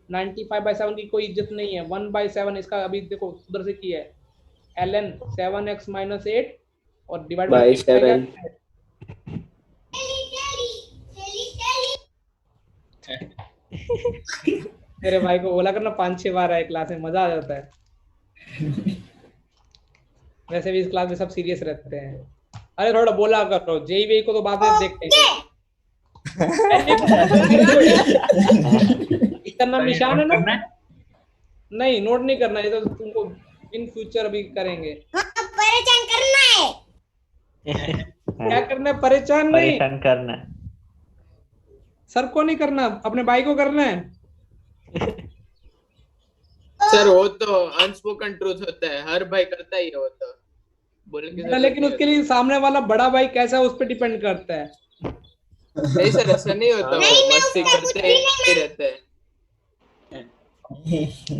95/7 की कोई इज्जत नहीं है, 1/7 इसका अभी देखो उधर से किया है, ln 7x - 8 और डिवाइड by 7 मेरे भाई को बोला करना 5-6 बार आए क्लास में, मजा आ जाता है। वैसे भी इस क्लास में सब सीरियस रहते हैं। अरे थोड़ा बोला करो, जेईई को तो बाद में देखते हैं। इतना निशान है ना, नहीं नोट नहीं करना, ये तो तुमको इन फ्यूचर अभी करेंगे। परेशान करना है, क्या करना है? परेशान नहीं, परेशान करना है। सर को नहीं करना, अपने भाई को करना है। सर वो तो अनस्पोकन ट्रूथ होता है, हर भाई करता ही है वो तो बोले कि बेटा, लेकिन उसके लिए सामने वाला बड़ा भाई कैसा है उस पर डिपेंड करता है। नहीं सर ऐसा नहीं होता, वो मस्ती करते ही रहते हैं।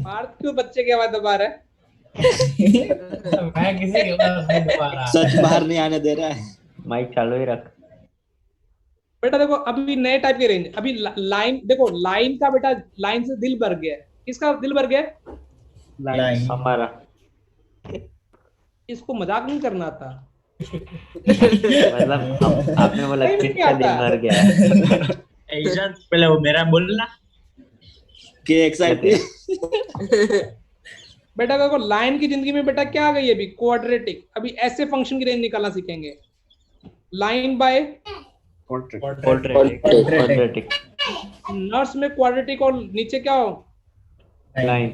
भारत क्यों बच्चे की आवाज दबा रहा है? मैं किसी की आवाज नहीं दबा रहा। सच बाहर नहीं आने दे रहा है। माइक चालू ही रख। बेटा देखो अभी नए टाइप के रेंज, अभी लाइन देखो, लाइन का बेटा, लाइन से दिल भर गया है। किसका दिल भर गया है? लाइन हमारा। इसको मजाक नहीं करना था। मतलब आपने बोला नहीं, किसका नहीं दिल आता। भर गया है। ऐसा पहले वो मेरा बोलना के एक्साइटेड। बेटा देखो लाइन की जिंदगी में बेटा क्या आ गई है अभी? क्वाड्रेटिक। अभी ऐसे फंक्शन की रेंज निकालना सीखेंगे। Line by quadratic. नर्स में क्वाड्रेटिक और नीचे क्या हो? लाइन।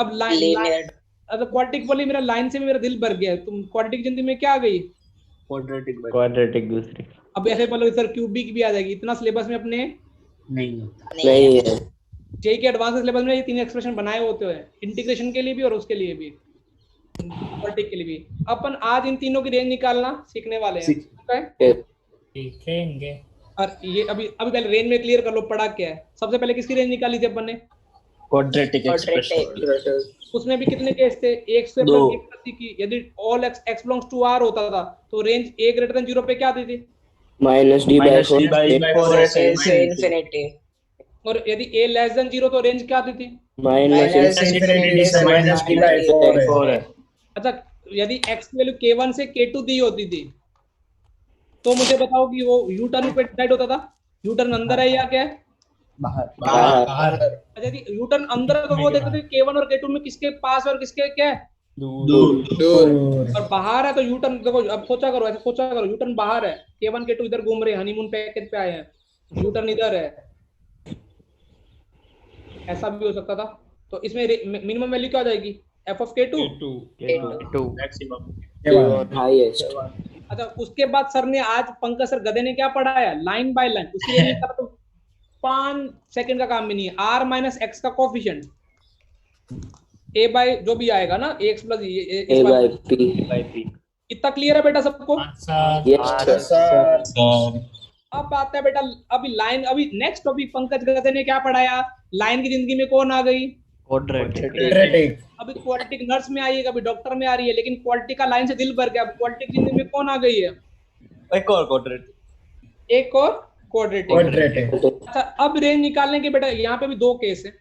अब लाइन, अब क्वाड्रेटिक बोली, मेरा लाइन से भी मेरा दिल भर गया है। तुम क्वाड्रेटिक जिंदगी में क्या आ गई? क्वाड्रेटिक दूसरी। अब ऐसे बोलो सर क्यूबिक भी आ जाएगी। इतना सिलेबस में अपने नहीं है। जेई के एडवांस सिलेबस में ये 3 एक्सप्रेशन बनाए होते हैं, इंटीग्रेशन के लिए भी और उसके लिए भी, क्वाड्रेटिक के लिए भी। अपन आज इन तीनों की रेंज निकालना सीखने वाले हैं। ओके, सीखेंगे। और ये अभी पहले रेंज में क्लियर कर लो पढ़ा क्या है। सबसे पहले किसकी रेंज निकाली थी अपन ने? Quadratic expression. उसमें भी कितने केस थे? एक से दो। की यदि all x belongs to r होता था तो रेंज a greater than 0 पे क्या आती थी? -d/4 infinity. और यदि a less than 0 तो रेंज क्या आती थी? infinity से -d/4 है। अच्छा, यदि x की वैल्यू k1 से k2 दी होती थी तो मुझे बताओ कि वो यू टर्न पे डिसाइड होता था? यू टर्न अंदर है या क्या है? बाहर। अच्छा, यदि यू टर्न अंदर है तो वो देखते थे k1 और k2 में किसके पास और किसके क्या है? दूर। और बाहर है तो यू टर्न देखो, अब सोचा करो, ऐसे सोचा करो, यू टर्न बाहर है, k1 k2 इधर घूम रहे हैं, हनीमून पैकेज पे आए हैं, यू टर्न इधर है, ऐसा भी हो सकता था। तो इसमें मिनिमम वैल्यू क्या हो जाएगी? f of k2। हाईएस्ट। अच्छा, उसके बाद सर ने आज, पंकज सर गधे ने क्या पढ़ाया? Line by line. उसके लिए तो 5 सेकंड का काम भी नहीं है। r - x का कोफिशिएंट ए बाय जो भी आएगा ना x plus A by P. इतना क्लियर है बेटा सबको? Yes, sir. अब आता है बेटा अभी लाइन, अभी नेक्स्ट टॉपिक पंकज गगन ने क्या पढ़ाया, लाइन की जिंदगी में कौन आ गई? क्वाड्रेटिक। अभी क्वाड्रेटिक नर्स में आई है, कभी डॉक्टर में आ रही है, लेकिन क्वाड्रेटिक का लाइन से दिल भर गया। अब क्वाड्रेटिक जिंदगी में कौन आ गई है? एक और क्वाड्रेटिक। एक और क्वाड्रेटिक। अच्छा अब रेंज निकालने के बेटा यहाँ पे भी दो केस है।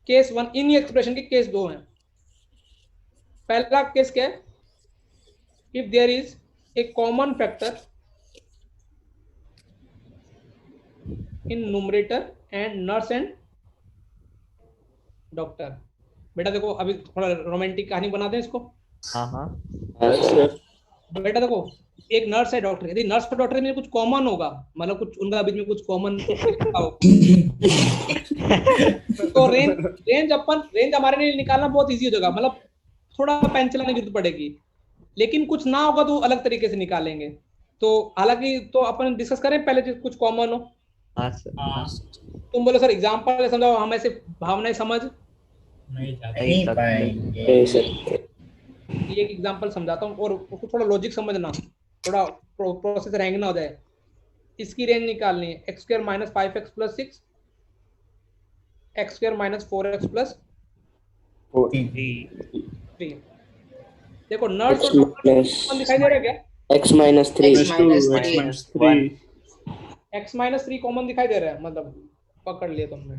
केस वन, इन एक्सप्रेशन के केस दो हैं। पहला केस क्या है? If there is a common factor in numerator and nurse and doctor. बेटा देखो अभी थोड़ा रोमांटिक कहानी बना दें इसको। Yes, sir. बेटा देखो एक नर्स है डॉक्टर, यदि नर्स और डॉक्टर में कुछ कॉमन होगा, मतलब कुछ उनका बीच में कुछ कॉमन तो रेंज हमारे लिए निकालना बहुत इजी हो जाएगा, मतलब थोड़ा पेन चलाने की जरूरत पड़ेगी, लेकिन कुछ ना होगा तो अलग तरीके से निकालेंगे। तो हालांकि तो अपन डिस्कस करें पहले जो कुछ कॉमन हो। तुम बोलो सर एग्जांपल समझाओ, हम ऐसे भावनाएं समझ नहीं पाएंगे। ये एक एग्जांपल समझाता हूँ और उसको थोड़ा लॉजिक समझना, थोड़ा प्रोसेस हैंग ना हो जाए। इसकी रेंज निकालनी है x square minus 5x plus 6, x square minus 4x plus 3। देखो नर्स और डॉक्टर दिखाई दे रहा है क्या? X minus 3. x minus 3 common दिखाई दे रहा है, मतलब पकड़ लिया तुमने।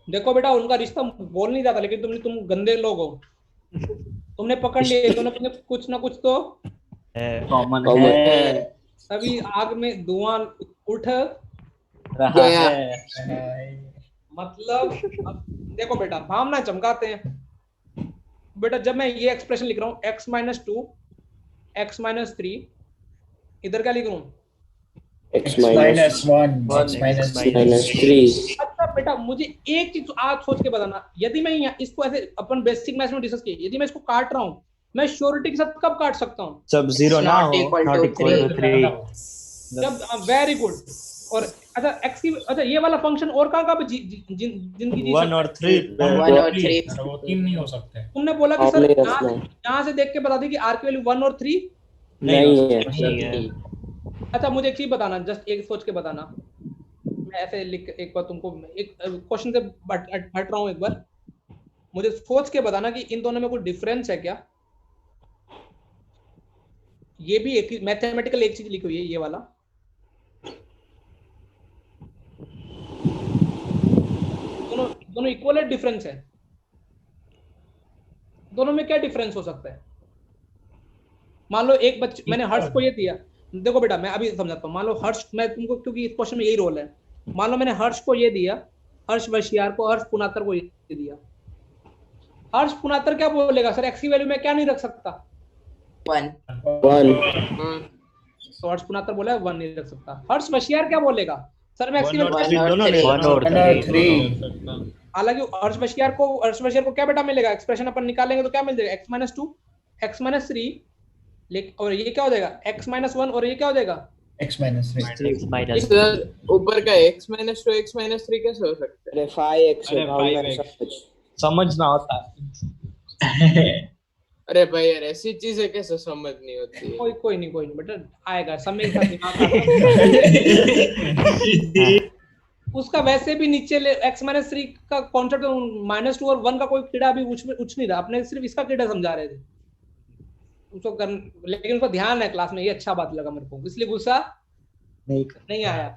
देखो बेटा उनका रिश्ता बोल नहीं जाता, लेकिन तुम गंदे लोग हो, तुमने पकड़ लिए दोनों में कुछ ना कुछ तो कॉमन है। अभी आग में धुआं उठ रहा है। मतलब अब देखो बेटा भावना चमकाते हैं। बेटा जब मैं ये एक्सप्रेशन लिख रहा हूँ x माइनस 2 x माइनस 3, इधर क्या लिख रहा हूँ? X minus 1, X minus 3. अच्छा बेटा मुझे एक चीज आज सोच के बताना, यदि मैं इसको ऐसे अपन बेसिक मैथ्स में डिस्कस किए, यदि मैं इसको काट रहा हूँ, मैं श्योरिटी के साथ कब काट सकता हूँ? जब जीरो ना हो, not equal to 3. जब वेरी गुड। और अच्छा x की, अच्छा ये वाला फंक्शन और कहाँ कहाँ जिंदगी जी 1 और 3 1 और 3. वो 3 नहीं हो सकते। तुमने बोला कि सर यहाँ से देख के बता दी कि r की वैल्यू 1 और 3 नहीं है। अच्छा मुझे एक चीज बताना, जस्ट एक सोच के बताना, मैं ऐसे लिख एक बार तुमको एक क्वेश्चन से हट रहा हूँ, एक बार मुझे सोच के बताना कि इन दोनों में कोई डिफरेंस है क्या? ये भी एक मैथमेटिकल एक चीज लिखी हुई है, ये वाला दोनों इक्वल है, डिफरेंस है दोनों में? क्या डिफरेंस हो सकता है? मान लो एक बच्चे, मैंने हर्ष को ये दिया, देखो बेटा मैं अभी समझाता हूँ। मान लो हर्ष, मैं तुमको क्योंकि इस क्वेश्चन में यही रोल है, मान लो मैंने हर्ष को ये दिया, हर्ष वशियार को, हर्ष पुनातर को ये दिया। हर्ष पुनातर क्या बोलेगा? सर एक्स की वैल्यू में क्या नहीं रख सकता? 1. तो हर्ष पुनातर बोला 1 नहीं रख सकता। हर्ष वशियार क्या बोलेगा? सर मैं एक्स की 1 वैल्यू, और 3। हालांकि हर्ष वशियार को क्या बेटा मिलेगा? एक्सप्रेशन अपन निकालेंगे तो क्या मिल जाएगा? x माइनस 2 x माइनस 3, लेकिन और ये क्या हो जाएगा? x माइनस 1 और ये क्या हो जाएगा? X minus 3. सर ऊपर का x minus 2 x minus 3 कैसे हो सकता है? अरे 5x है, भावना समझना होता है। अरे भाई यार ऐसी चीजें कैसे समझ नहीं होती है? कोई नहीं बेटा आएगा समय के साथ दिमाग उसका वैसे भी नीचे x माइनस 3 का कॉन्सेप्ट -2 और 1 का कोई कीड़ा अभी उछ नहीं रहा, अपने सिर्फ इसका कीड़ा समझा रहे थे उसको लेकिन उसका ध्यान है क्लास में, ये अच्छा बात लगा मेरे को, इसलिए गुस्सा नहीं आया।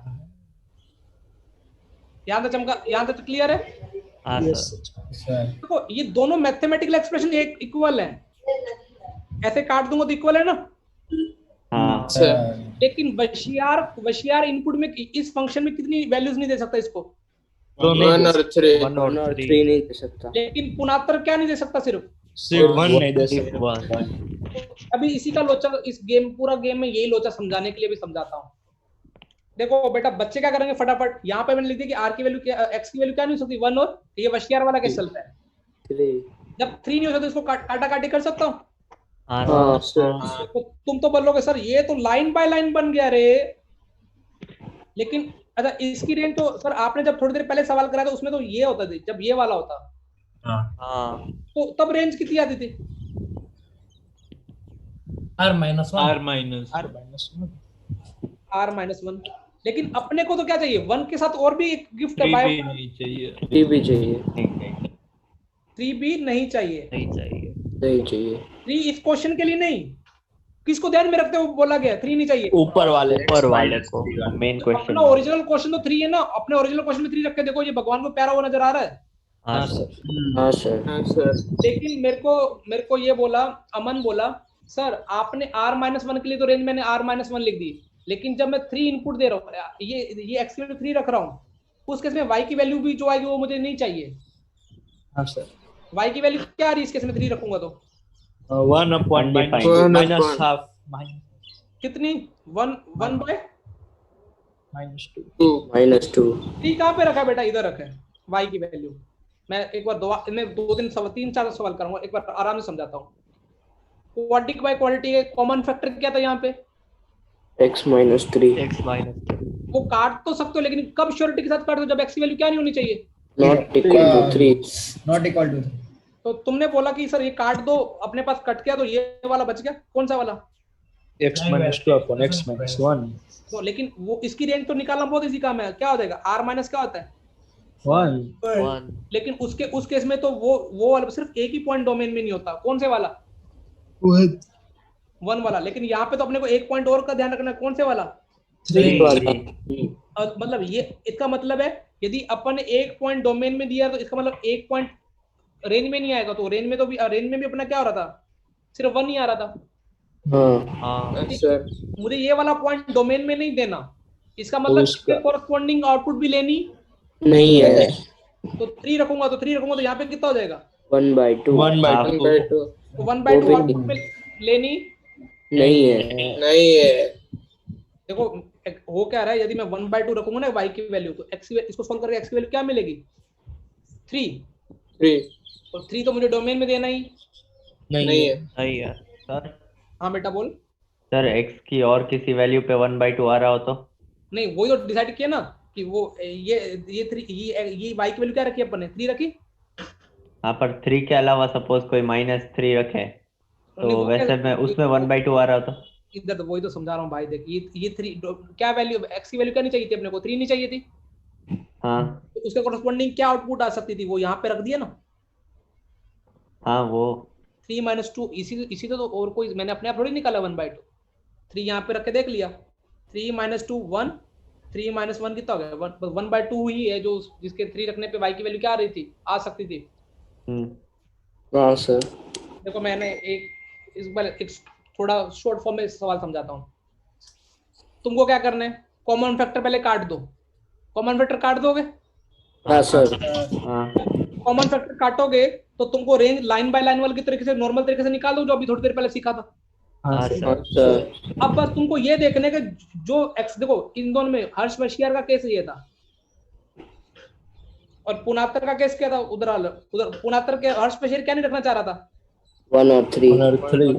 यहाँ तक चमका, यहाँ तक क्लियर है? देखो ये दोनों मैथमेटिकल एक्सप्रेशन एक इक्वल है, ऐसे काट दूंगा तो इक्वल है ना? लेकिन वशियार इनपुट में इस फंक्शन में कितनी वैल्यूज नहीं दे सकता इसको? 1 और 3 नहीं दे सकता। लेकिन पुनातर क्या नहीं दे सकता? सिर्फ 1 नहीं दे सकता। अभी इसी का लोचा, इस पूरा गेम में यही लोचा समझाने के लिए भी समझाता हूँ। देखो बेटा बच्चे क्या करेंगे फटाफट, यहाँ पे मैंने लिख दिया कि आर की वैल्यू क्या, एक्स की वैल्यू क्या नहीं हो सकती? 1 और ये वशियार वाला कैसे चलता है? 3. जब 3 नहीं हो सकता इसको काटा काटी कर सकता हूँ? हाँ तो तुम तो बोलोगे सर ये तो लाइन बाय लाइन बन गया रे, लेकिन अच्छा इसकी रेंज तो सर आपने जब थोड़ी देर पहले सवाल करा था उसमें तो ये होता थी, जब ये वाला होता हाँ तो तब रेंज कितनी आती थी? R minus 1 R minus R minus 1 R-1। लेकिन अपने को तो क्या चाहिए, 1 के साथ और भी एक गिफ्ट है 3 बाय भी नहीं चाहिए। 3 भी चाहिए, 3 भी नहीं चाहिए। नहीं चाहिए। 3 इस क्वेश्चन के लिए नहीं, किसको ध्यान में रखते हुए बोला गया 3 नहीं चाहिए? ऊपर वाले को मेन क्वेश्चन अपना ओरिजिनल क्वेश्चन तो 3 है ना, अपने ओरिजिनल क्वेश्चन में 3 रख के देखो, ये भगवान को प्यारा हुआ नजर आ रहा है। हाँ सर हाँ सर। लेकिन मेरे को ये बोला, अमन बोला सर आपने R-1 के लिए तो रेंज मैंने R-1 लिख दी, लेकिन जब मैं 3 इनपुट दे रहा हूँ, ये x की वैल्यू 3 रख रहा हूँ, उस केस में y की वैल्यू भी जो आएगी वो मुझे नहीं चाहिए। हाँ सर y की वैल्यू क्या आ रही है इस केस में 3 रखूंगा तो? 1 upon Undefined. minus half कितनी? 1 by -2 -2 3 कहाँ पे रखा है बेटा? इधर रखा है y की वैल्यू। मैं एक बार मैं 3-4 सवाल करूंगा, एक बार आराम से समझाता हूँ। क्वाड्रिक बाय क्वाड्रिक के कॉमन फैक्टर क्या था यहाँ पे? x minus 3 वो काट तो सकते हो, लेकिन कब श्योरिटी के साथ काट दो? जब x की वैल्यू क्या नहीं होनी चाहिए? not equal to 3। not equal to 3। तो तुमने बोला कि सर ये काट दो, अपने पास कट गया तो ये वाला बच गया, कौन सा वाला? x minus 2 upon x minus 1 तो लेकिन वो इसकी रेंज तो निकालना बहुत इजी काम है। क्या हो जाएगा? R माइनस क्या होता है? 1 लेकिन उस केस में तो वो वाला सिर्फ एक ही पॉइंट डोमेन में नहीं होता। कौन से वाला? 1 वाला। लेकिन यहाँ पे तो अपने को एक पॉइंट और का ध्यान रखना है। कौन से वाला? 3 वाला। और मतलब ये इसका मतलब है यदि अपन ने एक पॉइंट डोमेन में दिया तो इसका मतलब एक पॉइंट रेंज में नहीं आएगा। तो रेंज में भी अपना क्या हो रहा था? सिर्फ 1 ही आ रहा था। हाँ सर। मुझे ये वाला पॉइंट डोमेन में नहीं देना, इसका मतलब इसके कॉरस्पॉन्डिंग आउटपुट भी लेनी नहीं है। तो 3 रखूंगा तो यहाँ पे कितना हो जाएगा? 1/2 तो 1/2 आउटपुट में लेनी नहीं है। देखो हो क्या रहा है, यदि मैं 1/2 रखूंगा ना y की वैल्यू, तो x इसको सॉल्व करके x की वैल्यू क्या मिलेगी? 3। और 3 तो मुझे डोमेन में देना ही नहीं है। सही है सर। हाँ बेटा बोल। सर x की और किसी वैल्यू पे 1/2 आ रहा हो तो? नहीं वही तो डिसाइड किया ना कि वो ये 3 ये y की वैल्यू क्या रखी अपन ने? 3 रखी। हाँ पर 3 के अलावा सपोज कोई -3 रखे तो वैसे में उसमें 1/2 आ रहा हो तो? इधर तो वही तो समझा रहा हूँ भाई। देख ये 3 क्या वैल्यू, x की वैल्यू क्या नहीं चाहिए थी अपने को? 3 नहीं चाहिए थी। हाँ तो उसके कॉरस्पॉन्डिंग क्या आउटपुट आ सकती थी? वो यहाँ पे रख दिया ना। हाँ वो 3 - 2 इसी तो और कोई मैंने अपने आप थोड़ी निकाला 1/2। 3 यहाँ पे रख के देख लिया। 3 - 2 1, 3 - 1 कितना हो गया? 1/2 ही है जो जिसके 3 रखने पे y की वैल्यू क्या आ रही थी? आ सकती थी। हाँ सर। देखो मैंने एक थोड़ा शॉर्ट फॉर्म में सवाल समझाता हूँ। तुमको क्या करना है? कॉमन फैक्टर पहले काट दो। कॉमन फैक्टर काट दोगे? हाँ सर। कॉमन फैक्टर काटोगे तो तुमको रेंज लाइन बाय लाइन वाले की तरीके से नॉर्मल तरीके से निकाल दो, जो अभी थोड़ी देर पहले सीखा था। हाँ सर। अब बस तुमको ये देखने के जो एक्स, देखो इन दोनों में हर्ष वशियार का केस ये था और पुनातर का केस क्या था? उधर पुनातर के हर्ष वशियार क्या नहीं रखना चाह रहा था? 1 और 3।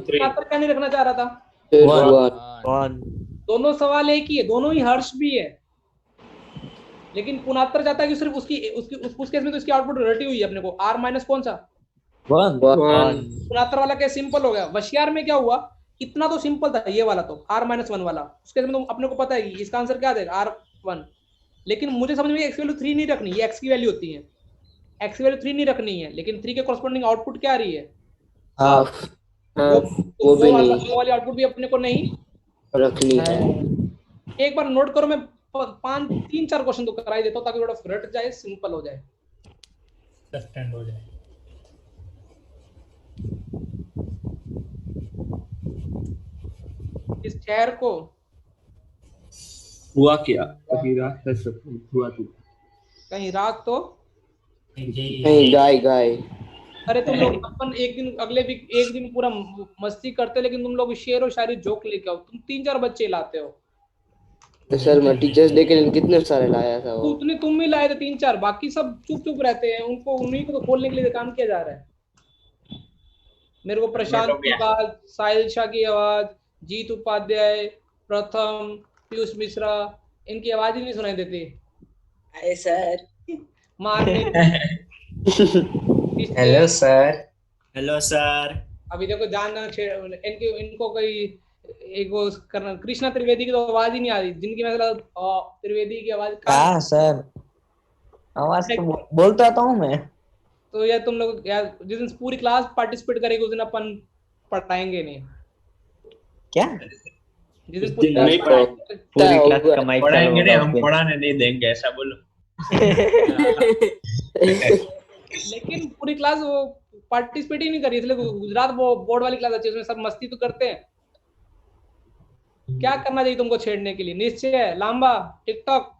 पुनातर क्या नहीं रखना चाह रहा था? 1। दोनों सवाल एक ही है, दोनों ही हर्ष भी है, लेकिन पुनातर चाहता है कि सिर्फ उस केस में तो इसकी आउटपुट रटी हुई है अपने को। R- कौन सा? 1। पुनातर वाला केस सिंपल हो गया। वशियार में क्या हुआ? इतना तो सिंपल था ये वाला तो R-1 वाला। उसके में तो अपने को पता है कि इसका आंसर क्या देगा? R1। लेकिन मुझे समझ में x की वैल्यू 3 नहीं रखनी, ये x की वैल्यू होती है। x की वैल्यू 3 नहीं रखनी है, लेकिन 3 के कॉरस्पॉन्डिंग आउटपुट क्या आ रही है? हाफ। वो वाली आउटपुट भी अपने को नहीं रखनी है। एक बार नोट करो, मैं 3-4 क्वेश्चन तो करा ही देता हूँ ताकि थोड़ा रट जाए, सिंपल हो जाए, सस्टेंड हो जाए। इस शहर को हुआ क्या? कहीं रात है सब हुआ तो कहीं रात तो नहीं गाय। अरे तुम लोग अपन एक दिन पूरा मस्ती करते, लेकिन तुम लोग शेर और शायरी जोक लेके आओ। तुम 3-4 बच्चे लाते हो। तो सर मैं टीचर्स डे के दिन कितने सारे लाया था वो। उतने तुम ही लाए थे 3-4, बाकी सब चुप रहते हैं। उन्हीं को तो खोलने के लिए काम किया जा रहा है। मेरे को प्रशांत की आवाज, साहिल शाह की आवाज, जीत उपाध्याय, प्रथम, पीयूष मिश्रा, इनकी आवाज ही नहीं सुनाई देती। Hi sir. मारने हेलो सर। Hello sir. अभी देखो जान इनको कोई एक वो करना, कृष्णा त्रिवेदी की तो आवाज ही नहीं आ रही, जिनकी मतलब त्रिवेदी की आवाज हाँ सर, आवाज तो बोलता तो हूँ मैं। तो यार तुम लोग यार जिस दिन पूरी क्लास पार्टिसिपेट करेगी उस दिन अपन पढ़ाएंगे नहीं। क्या? जिस दिन पूरी क्लास का माइक पढ़ाएंगे नहीं, हम पढ़ाने नहीं देंगे, ऐसा बोलो। लेकिन पूरी क्लास वो पार्टिसिपेट ही नहीं करी, इसलिए गुजरात वो बोर्ड वाली क्लास अच्छी है, उसमें सब मस्ती तो करते हैं। क्या करना चाहिए तुमको छेड़ने के लिए? निश्चय, लांबा, टिकटॉक।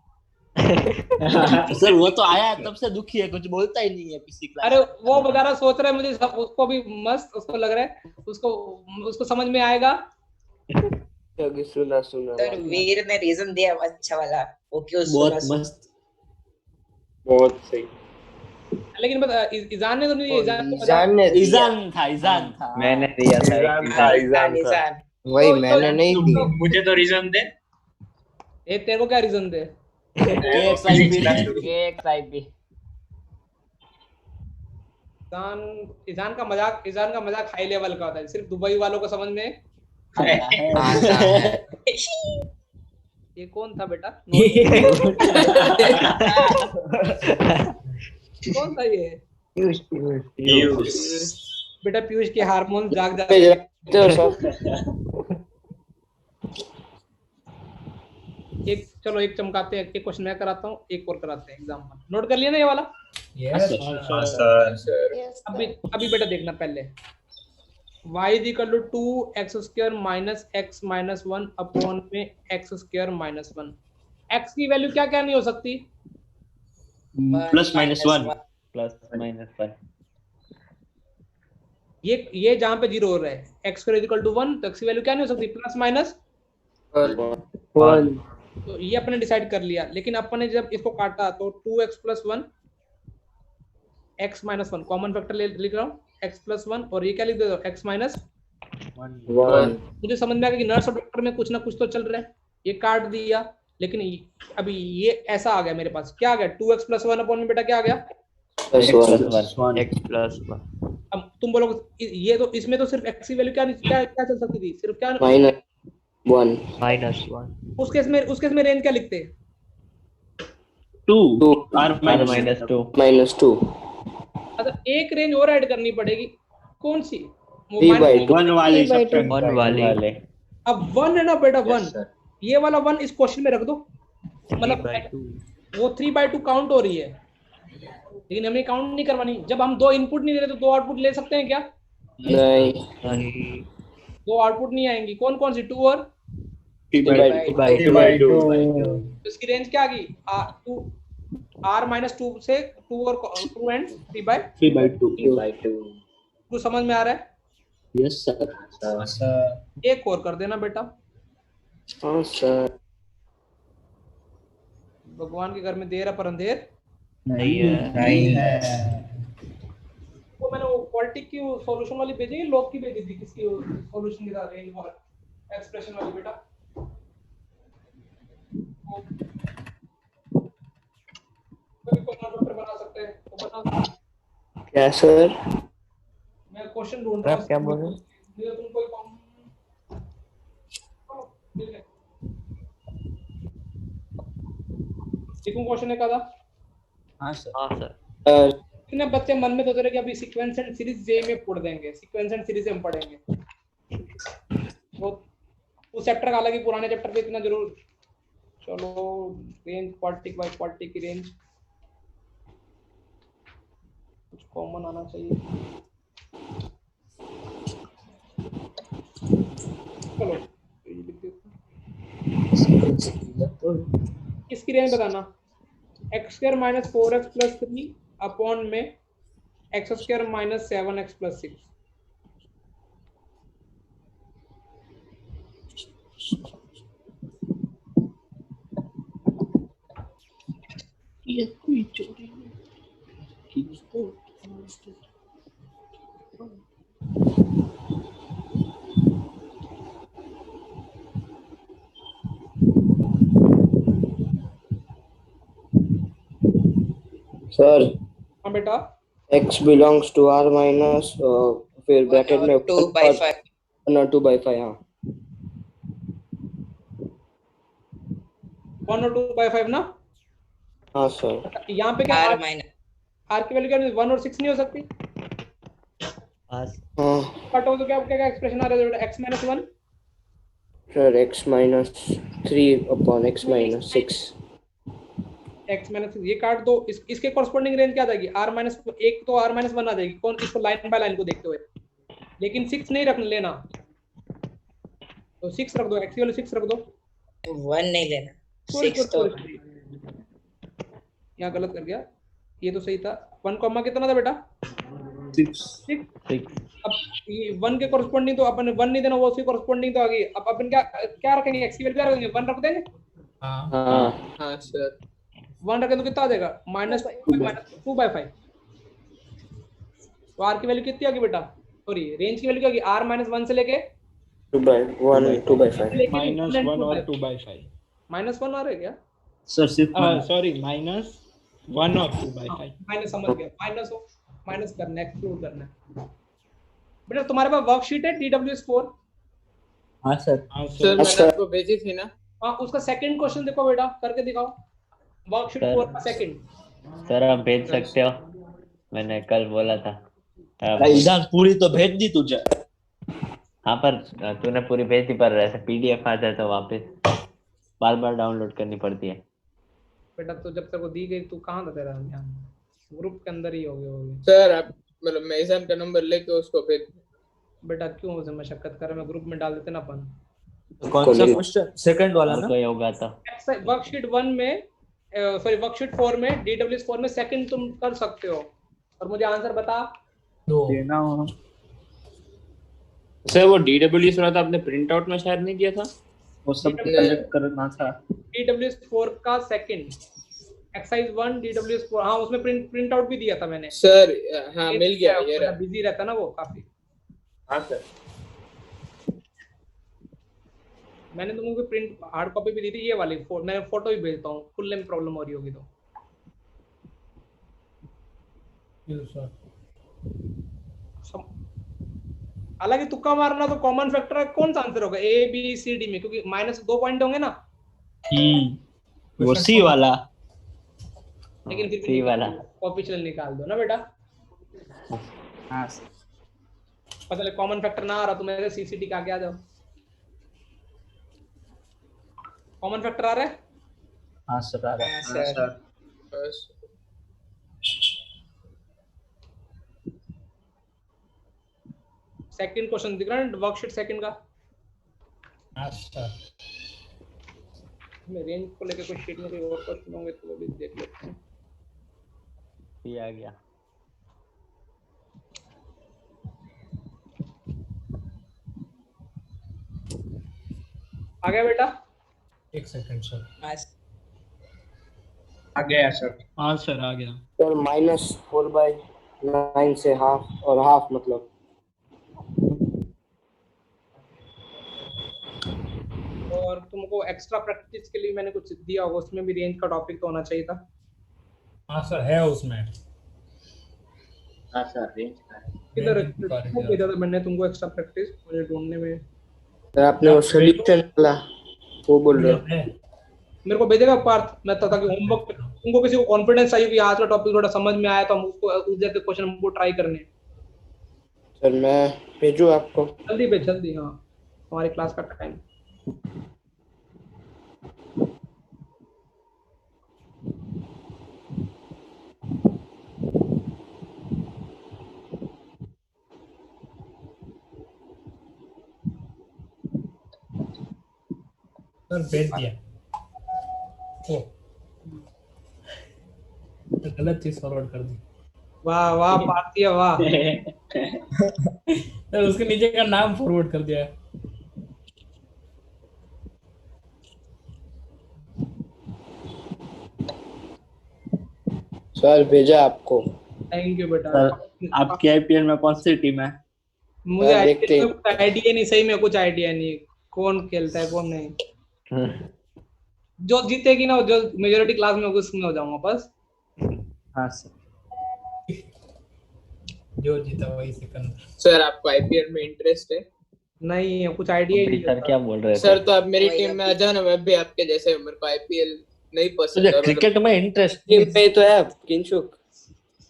सर वो तो आया है तब से दुखी है, कुछ बोलता ही नहीं है किसी क्लास। अरे वो बेचारा सोच रहा है मुझे उसको भी मस्त, उसको लग रहा है उसको समझ में आएगा। सुना सर वीर ने रीजन दिया अच्छा वाला, वो क्यों बहुत मस्त, बहुत सही। लेकिन बता ईजान ने तो नहीं, ईजान था मैंने दिया था। ईजान वही मैंने नहीं दिया। मुझे तो रीजन दे। तेरे को क्या रीजन दे? ईजान का मजाक हाई लेवल का होता है, सिर्फ दुबई वालों को समझ में ये कौन था बेटा? कौन था ये? पीयूष। बेटा पीयूष के हार्मोन जाग चलो एक चमकाते हैं, एक क्वेश्चन मैं कराता हूँ, एक और कराते हैं एग्जांपल। नोट कर लिया ना ये वाला? अभी बेटा देखना पहले, y is equal to 2x square minus x minus 1 upon में x square minus 1। x की वैल्यू क्या क्या नहीं हो सकती? Plus minus one. ये जहां पे जीरो हो रहा है, x square इक्वल टू 1, तो x की वैल्यू क्या नहीं हो सकती? Plus minus 1। तो ये अपने डिसाइड कर लिया, लेकिन अपन ने जब इसको काटा तो 2x plus 1 x minus 1 common factor लिख रहा हूँ, x प्लस 1 और ये क्या लिख देता हूँ x माइनस 1। मुझे समझ में आ गया कि नर्स और डॉक्टर में कुछ ना कुछ तो चल रहा है। ये काट दिया, लेकिन अभी ये ऐसा आ गया मेरे पास, क्या आ गया? 2x प्लस 1 अपॉन में बेटा क्या आ गया? x plus 1। अब तुम बोलोगे ये तो इसमें तो सिर्फ x की वैल्यू क्या चल सकती थी? सिर्फ क्या? माइनस 1। उस केस में रेंज क्या लिखते हैं? 2 माइनस 2। अच्छा एक रेंज और ऐड करनी पड़ेगी, कौन सी? 1 वाली। अब 1 है ना बेटा, 1 ये वाला 1 इस क्वेश्चन में रख दो, मतलब वो 3/2 काउंट हो रही है, लेकिन हमें काउंट नहीं करवानी। जब हम 2 इनपुट नहीं दे रहे तो 2 आउटपुट ले सकते हैं क्या? नहीं। 2 आउटपुट नहीं आएंगी, कौन कौन सी? 2 और 3/2। इसकी रेंज क्या आ गई? r माइनस 2 से 2 और 2 एंड 3/2। तो समझ में आ रहा है? Yes sir. एक और कर देना बेटा। सर भगवान के घर में देर है पर अंधेर नहीं है। वो मैंने वो क्वालिटी की सॉल्यूशन वाली भेजी, लॉग की भेजी थी, किसकी सॉल्यूशन के साथ रेंज और एक्सप्रेशन वाली बेटा? बना सकते हैं तो बना। क्या सर? मैं क्वेश्चन ढूंढ रहा हूं। क्या बोल रहे हो? तुम कोई देखो क्वेश्चन है का? हाँ सर। इतने बच्चे मन में सोच रहे कि अभी सीक्वेंस एंड सीरीज जे में पढ़ देंगे, सीक्वेंस एंड सीरीज हम पढ़ेंगे, वो उस चैप्टर का अलग ही, पुराने चैप्टर पे इतना जरूर। चलो रेंज क्वाड्रेटिक बाय क्वाड्रेटिक की रेंज कुछ कॉमन आना चाहिए। चलो इसकी रेंज बताना, x square minus 4x plus 3 upon में x square minus 7x plus 6। ये कोई चोरी सर हाँ बेटा, x belongs to r minus फिर ब्रैकेट में 2/5 1 और 2/5 हाँ 1 और 2/5 ना। हाँ सर यहाँ पे क्या r आर minus की वैल्यू क्या 1 और 6 नहीं हो सकती? हाँ कट हो तो क्या क्या एक्सप्रेशन आ रहा है बेटा? x - 1 sir x minus 3 upon x minus 6 x - 6 ये काट दो, इसके कॉरस्पॉन्डिंग रेंज क्या आ जाएगी? r - 1 तो r - 1 आ जाएगी। कौन इसको लाइन बाय लाइन को देखते हुए, लेकिन 6 नहीं रख लेना, तो 6 रख दो, x की वैल्यू 6 रख दो। 1 नहीं लेना, Sorry, 6 तो यहाँ गलत कर गया, ये तो सही था। 1 कॉमा कितना था बेटा? 6। अब ये 1 के कॉरस्पॉन्डिंग तो अपन 1 नहीं देना, वो उसकी कॉरस्पॉन्डिंग तो आ गई। अब अपन क्या क्या रखेंगे? x की वैल्यू क्या रखेंगे? 1 रख देंगे। हाँ सर 1 रखें तो कितना आ जाएगा? -2/5। तो r की वैल्यू कितनी आ गई बेटा? सॉरी, रेंज की वैल्यू क्या आ गई? r - 1 से लेके 2/1 2/5 -1 और 2/5 -1 आ रहा है क्या? सर सिर्फ सॉरी -1 और 2/5 माइनस समझ गया, माइनस करना है, एक्सक्लूड करना है। बेटा तुम्हारे पास वर्कशीट है DWS4? हाँ सर सर मैंने आपको भेजी थी ना। हाँ, उसका सेकंड क्वेश्चन देखो बेटा, करके दिखाओ। वर्कशीट 4 का सेकंड। सर आप भेज सकते हो, मैंने कल बोला था। एग्जाम पूरी तो भेज दी तुझे। हाँ पर तूने पूरी भेज दी, पर ऐसे PDF आता है तो वापस बार बार डाउनलोड करनी पड़ती है। बेटा तो जब तक वो दी गई तू कहाँ था, तेरा ध्यान ग्रुप के अंदर ही होगी। सर आप मतलब मैं एग्जाम का नंबर लेके उसको भेज। बेटा क्यों उसे मशक्कत कर रहे, मैं ग्रुप में डाल देते ना अपन। कौन सा क्वेश्चन? सेकंड वाला ना? कोई होगा तो वर्कशीट 1 में सॉरी वर्कशीट 4 में DWS4 में सेकंड तुम कर सकते हो, और मुझे आंसर बता दो। सर वो DWS वाला था, आपने प्रिंट आउट में शायद नहीं दिया था, वो सब कलेक्ट करना था। DWS4 का सेकंड एक्सरसाइज 1 DWS4, हाँ उसमें प्रिंट आउट भी दिया था मैंने सर। हाँ मिल गया ये। बिजी रहता ना वो काफी। हाँ सर मैंने तुमको प्रिंट हार्ड कॉपी भी दी थी, ये वाली मैं फोटो भी भेजता हूँ, खुलने में प्रॉब्लम हो रही होगी तो। हालांकि तुक्का मारना तो कॉमन फैक्टर है, कौन सा आंसर होगा A B C D में, क्योंकि -2 पॉइंट होंगे ना। वो सी वाला, लेकिन फिर सी वाला ऑफिशियल निकाल दो ना बेटा। हाँ पता चले कॉमन फैक्टर ना आ रहा तो मेरे CCD का आगे आ जाओ। कॉमन फैक्टर आ रहा है? हाँ सर आ रहा है। हाँ सर बस सेकंड क्वेश्चन दिख रहा है वर्कशीट सेकंड का। अच्छा मैं रेंज को लेकर कोई शीट में कोई और क्वेश्चन होंगे तो वो भी देख लेते हैं। ये आ गया। आ गया बेटा? एक सेकंड सर। आ गया सर। हाँ सर आ गया। सर -4/9 से हाफ और हाफ मतलब और तुमको एक्स्ट्रा प्रैक्टिस के लिए मैंने कुछ दिया होगा, उसमें भी रेंज का टॉपिक तो होना चाहिए था। हाँ सर है उसमें। हाँ सर रेंज का है। किधर भेजा था मैंने तुमको एक्स्ट्रा प्रैक्टिस, मुझे ढूंढने में। सर आपने वो सोल्यूशन वाला वो बोल रहे हो? मेरे को भेजेगा पार्थ, मैं तो ताकि होमवर्क तुमको किसी को कॉन्फिडेंस चाहिए कि आज का टॉपिक थोड़ा समझ में आया तो हम उसको उस जैसे क्वेश्चन हमको ट्राई करने। सर मैं भेजूं आपको? जल्दी भेज जल्दी, हाँ हमारी क्लास का टाइम। सर भेज दिया। ओ गलत चीज फॉरवर्ड कर दी। वाह वाह पार्थिया वाह। सर उसके नीचे का नाम फॉरवर्ड कर दिया है। सर भेजा आपको। थैंक यू बेटा। आपकी IPL में कौन सी टीम है? मुझे आइडिया नहीं, सही में कुछ आइडिया नहीं कौन खेलता है कौन नहीं। जो जीतेगी ना, जो मेजोरिटी क्लास में होगी उसमें हो जाऊंगा बस। हाँ सर। जो जीता वही सिकंदर। सर आपको आईपीएल में इंटरेस्ट है? नहीं है, कुछ आइडिया ही नहीं सर क्या बोल रहे थे? सर तो आप मेरी टीम में आ जाओ ना, मैं भी आपके जैसे, मेरे को आईपीएल नहीं पसंद। तुझे क्रिकेट में इंटरेस्ट टीम पे तो है किंशुक,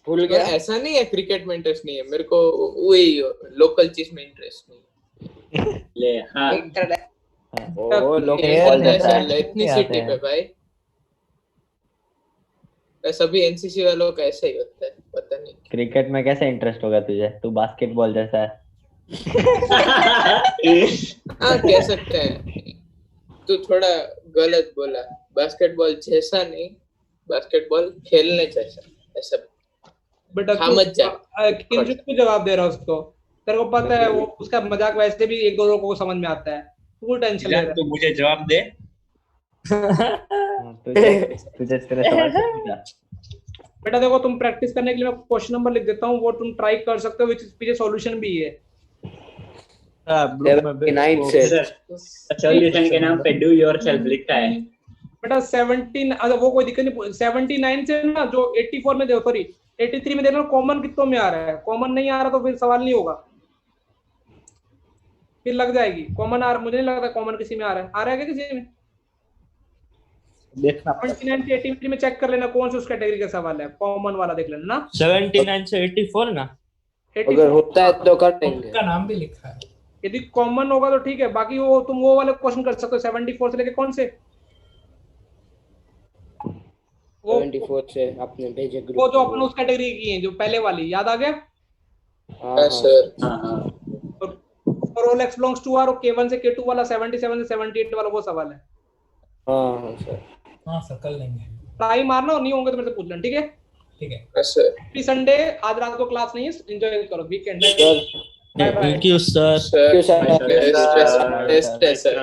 भूल गया। ऐसा नहीं है क्रिकेट में इंटरेस्ट नहीं है मेरे को, वही लोकल चीज में इंटरेस्ट नहीं है। ले हाँ ओ लोकल एथनिसिटी पे भाई, सभी एनसीसी वालों का ऐसा ही होता है, पता नहीं क्रिकेट में कैसे इंटरेस्ट होगा तुझे? तू बास्केटबॉल जैसा है। हाँ कह सकते हैं, तू थोड़ा गलत बोला, बास्केटबॉल जैसा नहीं, बास्केटबॉल खेलने जैसा, ऐसा बेटा मत जा। किंजू को जवाब दे रहा उसको, तेरे को पता है वो उसका मजाक वैसे भी एक दो लोगों को समझ में आता है, तू टेंशन ले रहा है। तू मुझे जवाब दे। तुझे तेरे सवाल से पूछा। बेटा देखो, तुम प्रैक्टिस करने के लिए मैं क्वेश्चन नंबर लिख देता हूँ, वो तुम ट्राई कर सकते हो, विच पीछे सॉल्यूशन भी है। सॉल्यूशन के नाम पे डू योरसेल्फ लिखा है बेटा 17, वो कोई दिक्कत नहीं, 79 से ना जो 84 में, सॉरी 83 में देखना कॉमन कितनों में आ रहा है। कॉमन नहीं आ रहा तो फिर सवाल नहीं होगा, फिर लग जाएगी। कॉमन आ रहा, मुझे नहीं लगता कॉमन किसी में आ रहा है क्या किसी में? देखना 79 से 83 में चेक कर लेना कौन सा उस कैटेगरी का सवाल है, कॉमन वाला देख लेना ना। 79 से 84 ना, अगर होता है तो कर देंगे। का नाम भी लिखा है, यदि कॉमन होगा तो ठीक है, बाकी वो तुम वो वाले क्वेश्चन कर सकते हो 74 से लेके कौन से, वो 74 से आपने भेजे ग्रुप, वो जो अपन उस कैटेगरी की है, जो पहले वाली, याद आ गया? हाँ सर। और Rolex belongs to are, K1 से K2 वाला 77 से 78 वाला वो सवाल है। हाँ सर, हाँ सर कर लेंगे। ट्राई मारना, और नहीं होंगे तो मेरे से पूछ लेना, ठीक है? ठीक है सर। संडे आज रात को क्लास नहीं है, एंजॉय करो weekend. Thank you sir. Sir thank you sir. Test है सर।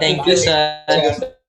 Thank you sir.